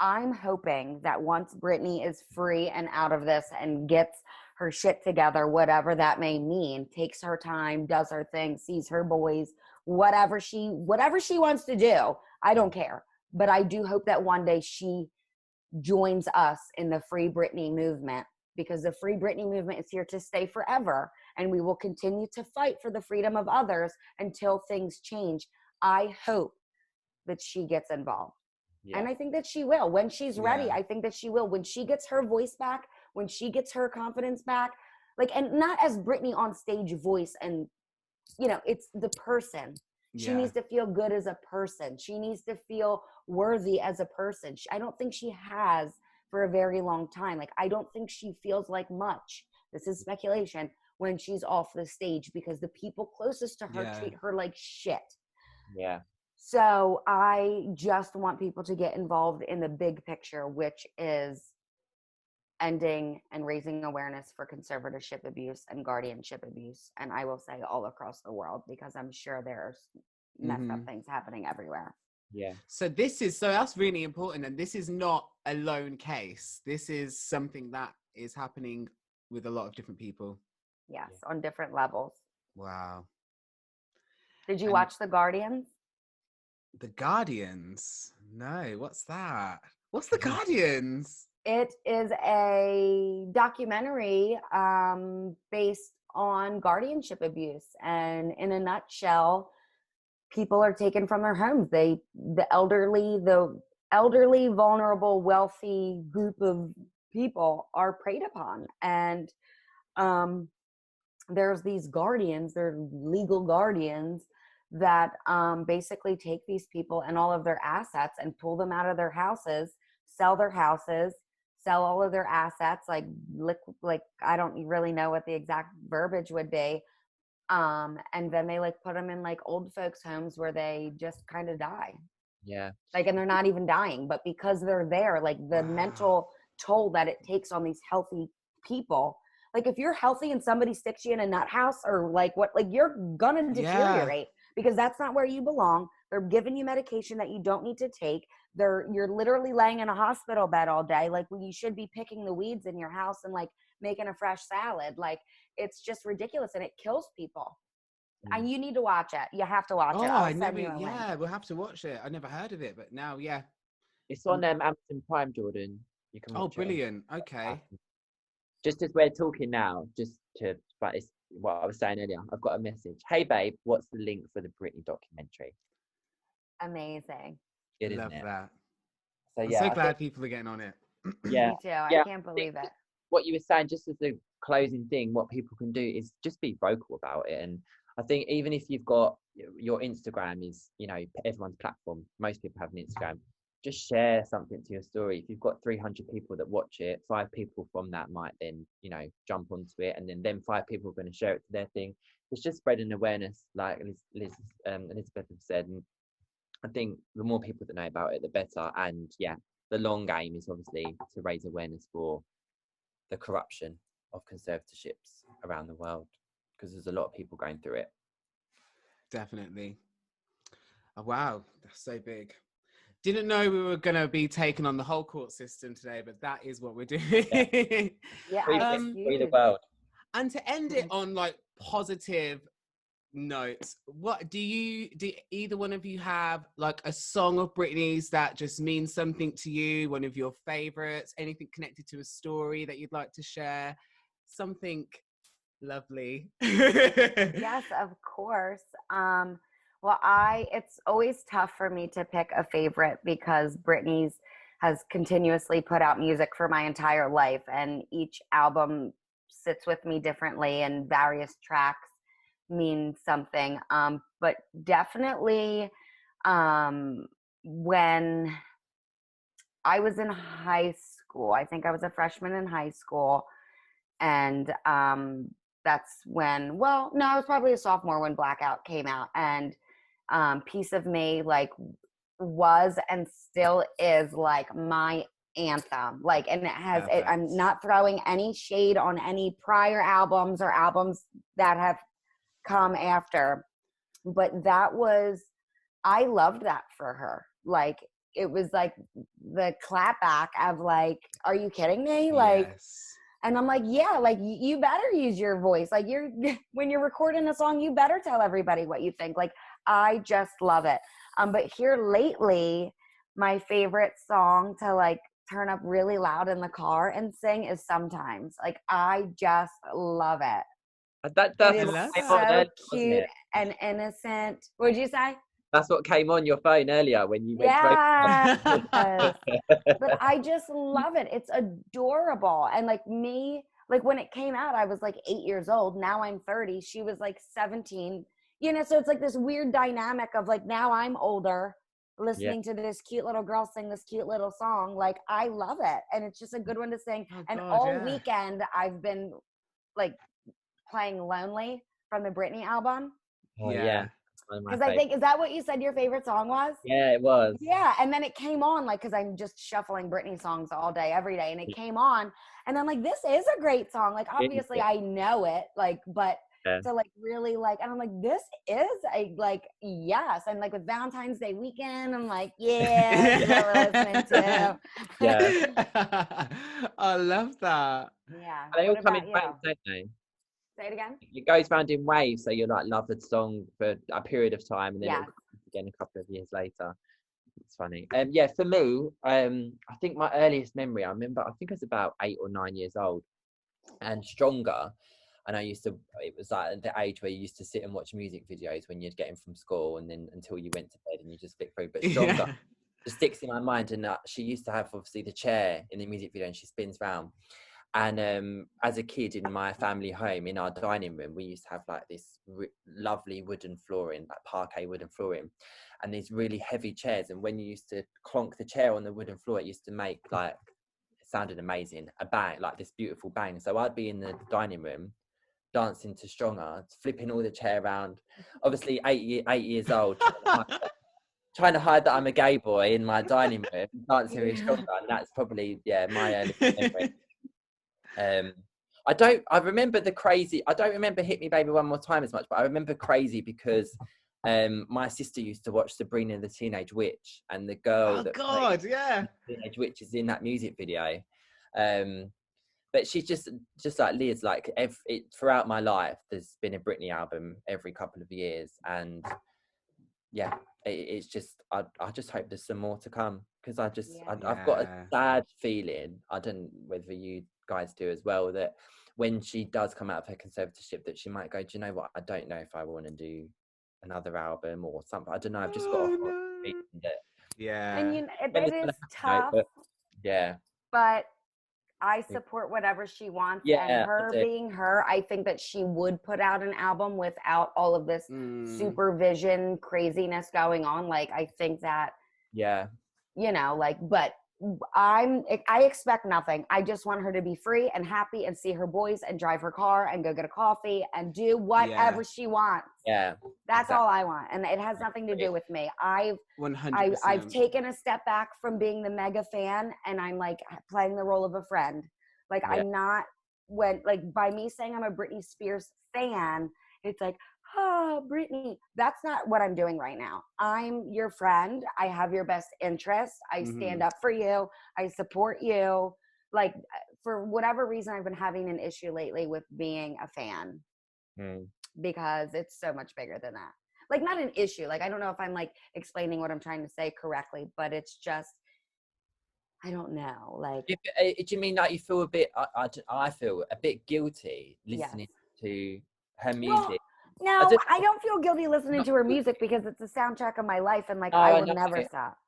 I'm hoping that once Britney is free and out of this and gets her shit together, whatever that may mean, takes her time, does her thing, sees her boys, whatever she wants to do, I don't care. But I do hope that one day she joins us in the Free Britney movement, because the Free Britney movement is here to stay forever, and we will continue to fight for the freedom of others until things change. I hope that she gets involved. Yeah. And I think that she will. When she's ready, I think that she will. When she gets her voice back, when she gets her confidence back, like, and not as Britney on stage voice, and, you know, it's the person. She needs to feel good as a person. She needs to feel worthy as a person. I don't think she has for a very long time. Like, I don't think she feels like much. This is speculation, when she's off the stage, because the people closest to her treat her like shit. Yeah. So I just want people to get involved in the big picture, which is ending and raising awareness for conservatorship abuse and guardianship abuse. And I will say all across the world, because I'm sure there's messed up things happening everywhere. Yeah. So that's really important. And this is not a lone case. This is something that is happening with a lot of different people. Yes, on different levels. Wow. Did you And watch The Guardians? The Guardians? No, what's that? What's The Guardians? It is a documentary based on guardianship abuse, and in a nutshell, people are taken from their homes. The elderly, vulnerable, wealthy group of people are preyed upon, and there's these guardians, they're legal guardians that basically take these people and all of their assets and pull them out of their houses, sell their houses, sell all of their assets, like I don't really know what the exact verbiage would be. And then they like put them in like old folks homes where they just kind of die. Yeah. Like, and they're not even dying, but because they're there, like the mental toll that it takes on these healthy people. Like if you're healthy and somebody sticks you in a nut house or like what, like you're gonna deteriorate because that's not where you belong. They're giving you medication that you don't need to take. You're literally laying in a hospital bed all day. Like when you should be picking the weeds in your house and like making a fresh salad. Like it's just ridiculous and it kills people. And you need to watch it. You have to watch it. I never. Yeah, we'll have to watch it. I never heard of it, but now, it's on Amazon Prime, Jordan. You can. Oh, watch brilliant! It. Okay. Just as we're talking now, but it's what I was saying earlier. I've got a message. Hey, babe, what's the link for the Britney documentary? Amazing. Good, Love isn't it? that. So I'm yeah, so glad people are getting on it. Yeah. Me too. I can't believe it. What you were saying, just as a closing thing, what people can do is just be vocal about it. And I think even if you've got your Instagram is, everyone's platform, most people have an Instagram, just share something to your story. If you've got 300 people that watch it, 5 people from that might then, jump onto it. And then 5 people are going to share it to their thing. It's just spreading awareness, like Elizabeth has said. And I think the more people that know about it, the better. And yeah, the long game is obviously to raise awareness for the corruption of conservatorships around the world, because there's a lot of people going through it. Definitely. Oh, wow, that's so big. Didn't know we were going to be taking on the whole court system today, but that is what we're doing. Yeah, Free the world. And to end it on like positive notes, what do either one of you have like a song of Britney's that just means something to you, one of your favorites, anything connected to a story that you'd like to share, something lovely? Yes, of course. Well, it's always tough for me to pick a favorite because Britney's has continuously put out music for my entire life, and each album sits with me differently and various tracks mean something. But definitely when I was in high school, I think I was a freshman in high school, and that's when, I was probably a sophomore when Blackout came out, and Piece of Me like was and still is like my anthem. Like, and it has I'm not throwing any shade on any prior albums or albums that have come after, but I loved that for her. Like it was like the clapback of like, are you kidding me? Like, and I'm like, yeah, like you better use your voice. Like when you're recording a song, you better tell everybody what you think. Like, I just love it. But here lately, my favorite song to like turn up really loud in the car and sing is Sometimes. Like, I just love it. That's so cute and innocent. What'd you say? That's what came on your phone earlier when you went. Yeah. But I just love it. It's adorable. And like me, like when it came out, I was like 8 years old. Now I'm 30. She was like 17. So it's like this weird dynamic of like, now I'm older listening to this cute little girl sing this cute little song. Like, I love it. And it's just a good one to sing. Weekend, I've been like playing Lonely from the Britney album. Yeah. Because I think, is that what you said your favorite song was? Yeah, it was. Yeah, and then it came on, like, because I'm just shuffling Britney songs all day, every day, and it came on, and I'm like, this is a great song. Like, obviously, I know it, like, but to, like, really, like, and I'm like, this is a, like, yes. And, like, with Valentine's Day weekend, I'm like, yeah, that's what we're listening to. Yeah. I love that. Yeah. They all What come about in you? waves, don't they? Say it again. It goes round in waves, so you're like love the song for a period of time, and then Yes. it'll come again a couple of years later. It's funny. Yeah, for me, I think my earliest memory, I think I was about 8 or 9 years old, and Stronger. And it was like the age where you used to sit and watch music videos when you'd get in from school, and then until you went to bed and you just flick through. But Stronger just sticks in my mind. And she used to have obviously the chair in the music video, and she spins round. And as a kid in my family home, in our dining room, we used to have like this lovely wooden flooring, like parquet wooden flooring, and these really heavy chairs. And when you used to clonk the chair on the wooden floor, it used to make like, it sounded amazing, a bang, like this beautiful bang. So I'd be in the dining room dancing to Stronger, flipping all the chair around. Obviously, 8 years old, trying to hide that I'm a gay boy in my dining room, dancing with Stronger, and that's probably my early memory. I remember I don't remember Hit Me Baby One More Time as much, but I remember Crazy because my sister used to watch Sabrina the Teenage Witch, and the girl Teenage Witch is in that music video. But she's just like Liz, like throughout my life, there's been a Britney album every couple of years. And yeah, it's just, I just hope there's some more to come, because I've got a sad feeling, I don't know whether you guys do as well, that when she does come out of her conservatorship, that she might go, do you know what, I don't know if I want to do another album or something. I don't know, I've just got a feeling that, and it is tough, but I support whatever she wants, and her being her, I think that she would put out an album without all of this supervision craziness going on. Like, I think that, but I expect nothing. I just want her to be free and happy and see her boys and drive her car and go get a coffee and do whatever she wants. That's all I want. And it has nothing to do with me. I've 100%. I've taken a step back from being the mega fan, and I'm like playing the role of a friend. Like, I'm not, by me saying I'm a Britney Spears fan, it's like, oh, Britney. That's not what I'm doing right now. I'm your friend. I have your best interests. I stand up for you. I support you. Like, for whatever reason, I've been having an issue lately with being a fan because it's so much bigger than that. Like, not an issue. Like, I don't know if I'm like explaining what I'm trying to say correctly, but it's just, I don't know. Like, do you mean like you feel a bit? I feel a bit guilty listening to her music. Well, no, I don't feel guilty listening to her music because it's the soundtrack of my life, and like I will never stop.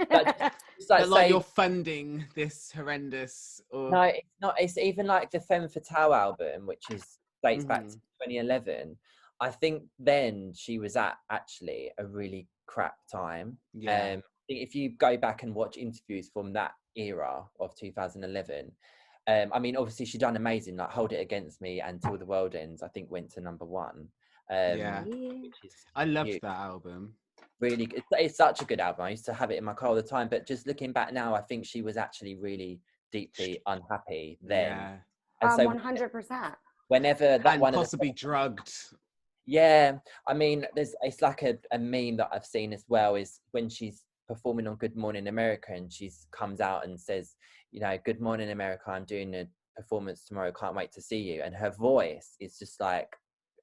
But like you're funding this horrendous. No, it's not. It's even like the Femme Fatale album, which dates back to 2011. I think then she was at actually a really crap time. If you go back and watch interviews from that era of 2011, I mean, obviously she done amazing, like Hold It Against Me and Till the World Ends, I think went to number 1. I loved that album. Really, it's such a good album. I used to have it in my car all the time, but just looking back now, I think she was actually really deeply unhappy then. And so 100%. Whenever that and one possibly drugged. Yeah, I mean, it's like a meme that I've seen as well, is when she's performing on Good Morning America and she comes out and says, you know, Good Morning America, I'm doing a performance tomorrow, can't wait to see you. And her voice is just like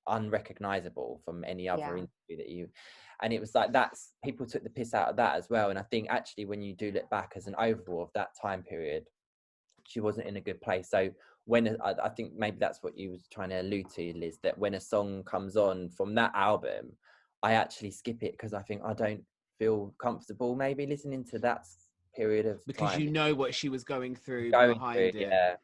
unrecognizable from any other interview that you, and it was like, that's, people took the piss out of that as well. And I think actually when you do look back as an overall of that time period, she wasn't in a good place. So when I think maybe that's what you was trying to allude to, Liz, that when a song comes on from that album, I actually skip it because I think I don't feel comfortable maybe listening to that period of because time. You know what she was going through behind it.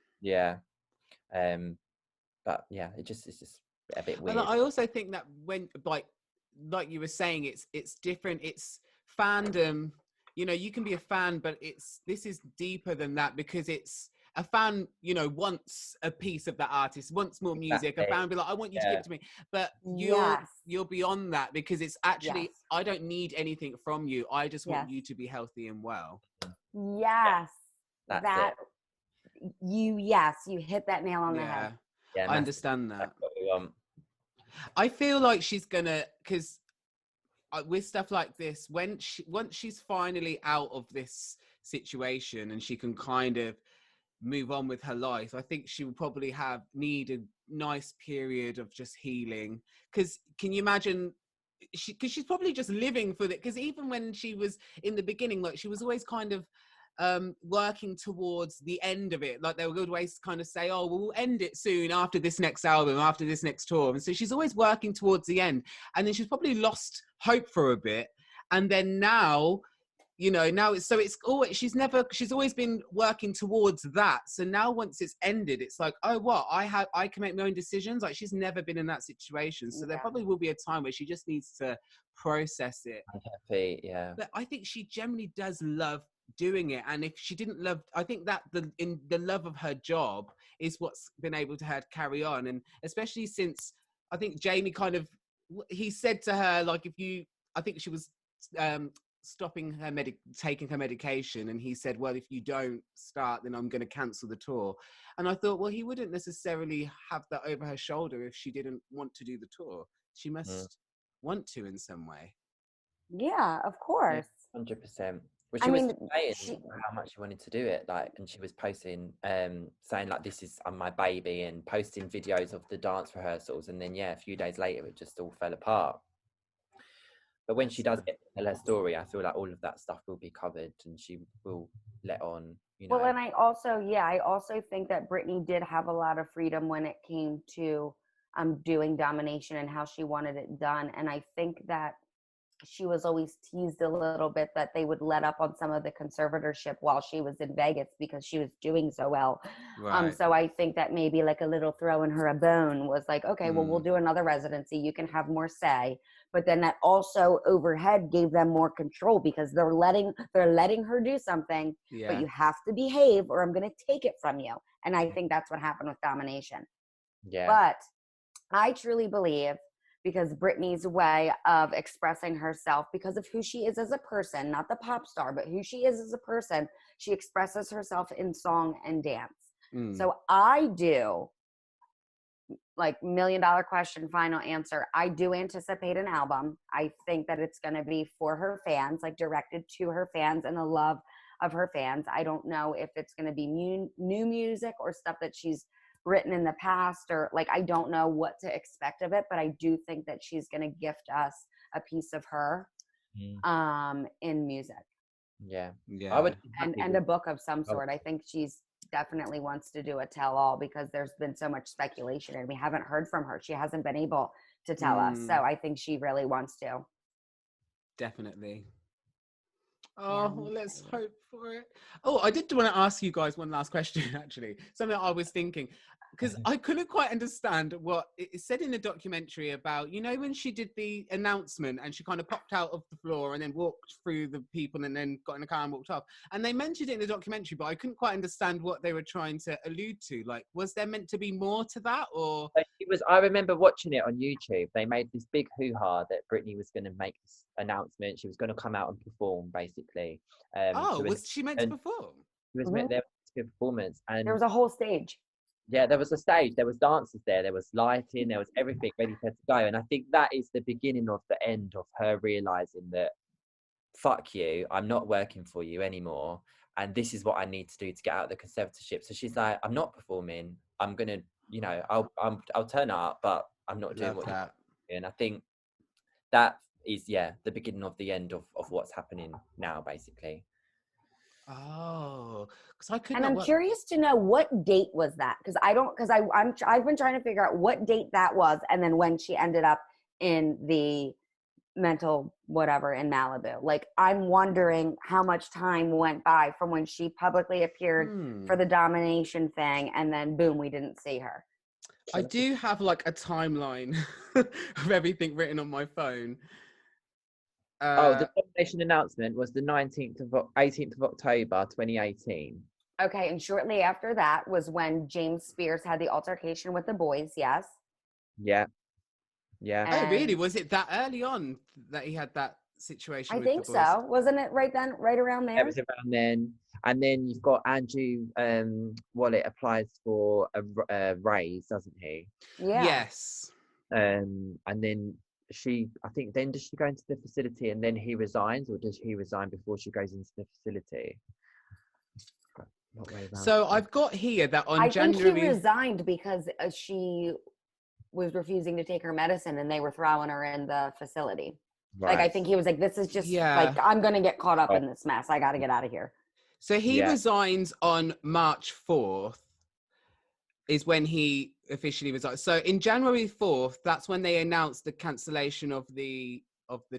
But yeah, it's just a bit weird. Well, I also think that when like you were saying, it's different. It's fandom. You know, you can be a fan, but this is deeper than that, because it's a fan, you know, wants a piece of that artist, wants more music. A fan will be like, I want you to give it to me. But you're beyond that, because it's actually, I don't need anything from you. I just want you to be healthy and well. Yes. You hit that nail on the head. Yeah, I understand that. That's what we want. I feel like she's gonna, because with stuff like this, once she's finally out of this situation and she can kind of move on with her life, I think she will probably need nice period of just healing. Because can you imagine, because she's probably just living for it, because even when she was in the beginning, like she was always kind of working towards the end of it. Like they would always kind of say, oh well, we'll end it soon after this next album, after this next tour. And so she's always working towards the end, and then she's probably lost hope for a bit, and then now, you know, now it's always, she's always been working towards that. So now once it's ended, it's like, oh what, I can make my own decisions. Like she's never been in that situation, so there probably will be a time where she just needs to process it. I'm happy, yeah. But I think she generally does love doing it, and if she didn't love, I think that the love of her job is what's been able to her to carry on. And especially since I think Jamie kind of, he said to her, like, if you, I think she was stopping her taking her medication, and he said, well, if you don't start, then I'm going to cancel the tour. And I thought, well, he wouldn't necessarily have that over her shoulder if she didn't want to do the tour. She must want to in some way. Yeah, of course. 100%. Well, she was saying how much she wanted to do it, like, and she was posting, saying like, "This is my baby," and posting videos of the dance rehearsals. And then, a few days later, it just all fell apart. But when she does get to tell her story, I feel like all of that stuff will be covered, and she will let on. You know. Well, and I also think that Britney did have a lot of freedom when it came to doing domination and how she wanted it done, and I think that she was always teased a little bit that they would let up on some of the conservatorship while she was in Vegas because she was doing so well. Right. So I think that maybe like a little throwing her a bone was like, okay, well, we'll do another residency. You can have more say. But then that also overhead gave them more control because they're letting her do something, but you have to behave or I'm going to take it from you. And I think that's what happened with domination. Yeah. But I truly believe, because Britney's way of expressing herself, because of who she is as a person, not the pop star, but who she is as a person, she expresses herself in song and dance. So I do, like, $1 million question, final answer, I do anticipate an album. I think that it's going to be for her fans, like directed to her fans and the love of her fans. I don't know if it's going to be new music or stuff that she's written in the past, or like, I don't know what to expect of it, but I do think that she's going to gift us a piece of her in music. Yeah. Yeah. I would, and a book of some sort. I think she's definitely wants to do a tell all because there's been so much speculation and we haven't heard from her. She hasn't been able to tell us. So I think she really wants to. Definitely. Oh, well, let's hope for it. Oh, I did want to ask you guys one last question, actually. Something I was thinking, because I couldn't quite understand what it said in the documentary about, you know, when she did the announcement and she kind of popped out of the floor and then walked through the people and then got in the car and walked off. And they mentioned it in the documentary, but I couldn't quite understand what they were trying to allude to. Like, was there meant to be more to that, or? I remember watching it on YouTube. They made this big hoo-ha that Britney was going to make this announcement. She was going to come out and perform, basically. Was she meant to perform? She was meant there to be a performance, and there was a whole stage. Yeah, there was a stage, there was dancers there was lighting, there was everything ready for her to go. And I think that is the beginning of the end of her realizing that, fuck you, I'm not working for you anymore, and this is what I need to do to get out of the conservatorship. So she's like, I'm not performing, I'm gonna, you know, I'll turn up, but I'm not doing what you're doing. And I think that is the beginning of the end of what's happening now, basically. Oh, because I couldn't. And I'm curious to know what date was that, because I've been trying to figure out what date that was, and then when she ended up in the mental whatever in Malibu. Like, I'm wondering how much time went by from when she publicly appeared for the domination thing, and then boom, we didn't see her. I do have like a timeline of everything written on my phone. The domination announcement was the 18th of October 2018. Okay, and shortly after that was when James Spears had the altercation with the boys, yes? Yeah. Oh, really? Was it that early on that he had that situation with the boys? I think so. Wasn't it right around there? It was around then. And then you've got Andrew Wallet applies for a raise, doesn't he? Yeah. Yes. And then does she go into the facility and then he resigns, or does he resign before she goes into the facility? What way round? So I've got here that on I think January. she resigned because she was refusing to take her medicine and they were throwing her in the facility. Like, I think he was like, this is just like, I'm going to get caught up in this mess. I got to get out of here. So he resigns on March 4th is when he officially resigned. So in January 4th, that's when they announced the cancellation of the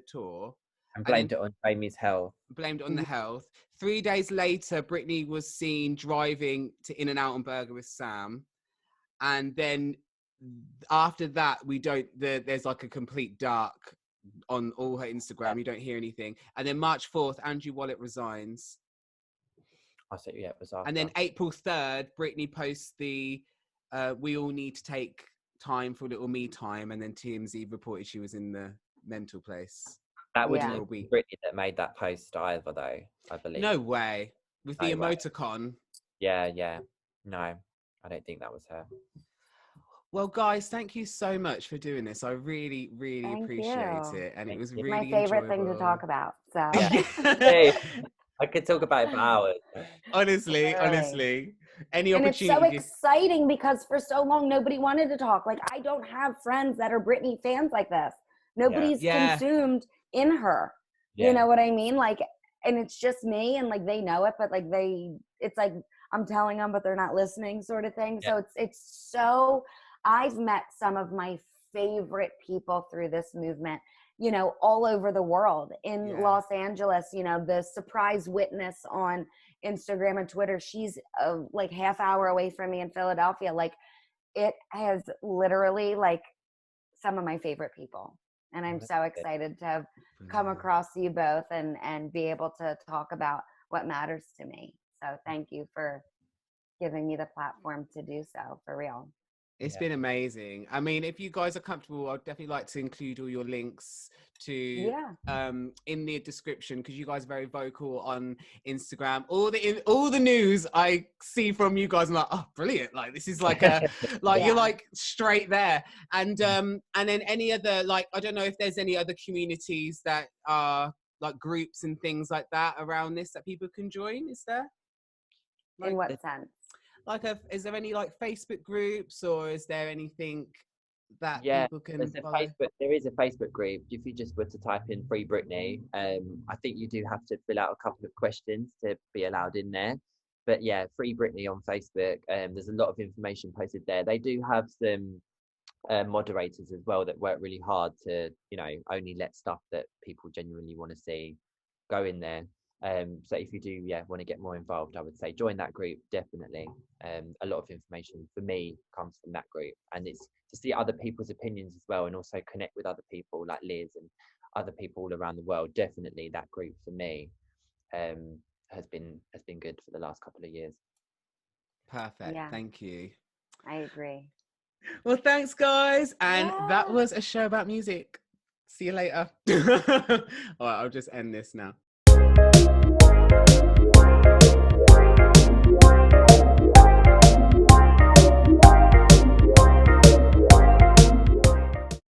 tour. And blamed it on Jamie's health. Blamed it on the health. 3 days later, Britney was seen driving to In-N-Out and Burger with Sam. And then after that, there's like a complete dark on all her Instagram. You don't hear anything. And then March 4th, Andrew Wallet resigns. I said, yeah, it was after. And then April 3rd, Britney posts the we all need to take time for a little me time. And then TMZ reported she was in the mental place. That wouldn't be Britney that made that post either, though, I believe. No way. With the emoticon. Yeah. No, I don't think that was her. Well, guys, thank you so much for doing this. I really, really appreciate it. And it was really my favorite thing to talk about. So Hey, I could talk about it for hours. Honestly. Any opportunity. And it's so exciting because for so long, nobody wanted to talk. Like, I don't have friends that are Britney fans like this. Nobody's consumed in her. You know what I mean? Like, and it's just me, and like, they know it, but like it's like, I'm telling them, but they're not listening sort of thing. So it's so, I've met some of my favorite people through this movement, you know, all over the world. In Los Angeles, you know, the surprise witness on Instagram and Twitter, she's like half hour away from me in Philadelphia. Like, it has literally like some of my favorite people. And I'm so excited to have come across you both and be able to talk about what matters to me. So thank you for giving me the platform to do so, for real. It's been amazing. I mean, if you guys are comfortable, I'd definitely like to include all your links to in the description, because you guys are very vocal on Instagram. All the news I see from you guys, I'm like, oh, brilliant! Like, this is like a you're like straight there. And then any other, like, I don't know if there's any other communities that are like groups and things like that around this that people can join. Is there? Like, in what sense? Like, is there any like Facebook groups, or is there anything that people can follow? There is a Facebook group. If you just were to type in Free Britney, I think you do have to fill out a couple of questions to be allowed in there. But yeah, Free Britney on Facebook. There's a lot of information posted there. They do have some moderators as well that work really hard to, you know, only let stuff that people genuinely want to see go in there. So if you do want to get more involved, I would say join that group, definitely. A lot of information for me comes from that group, and it's to see other people's opinions as well, and also connect with other people like Liz and other people all around the world. Definitely that group for me has been good for the last couple of years. Perfect. Thank you. I agree. Well, thanks guys, and that was a show about music. See you later. All right, I'll just end this now.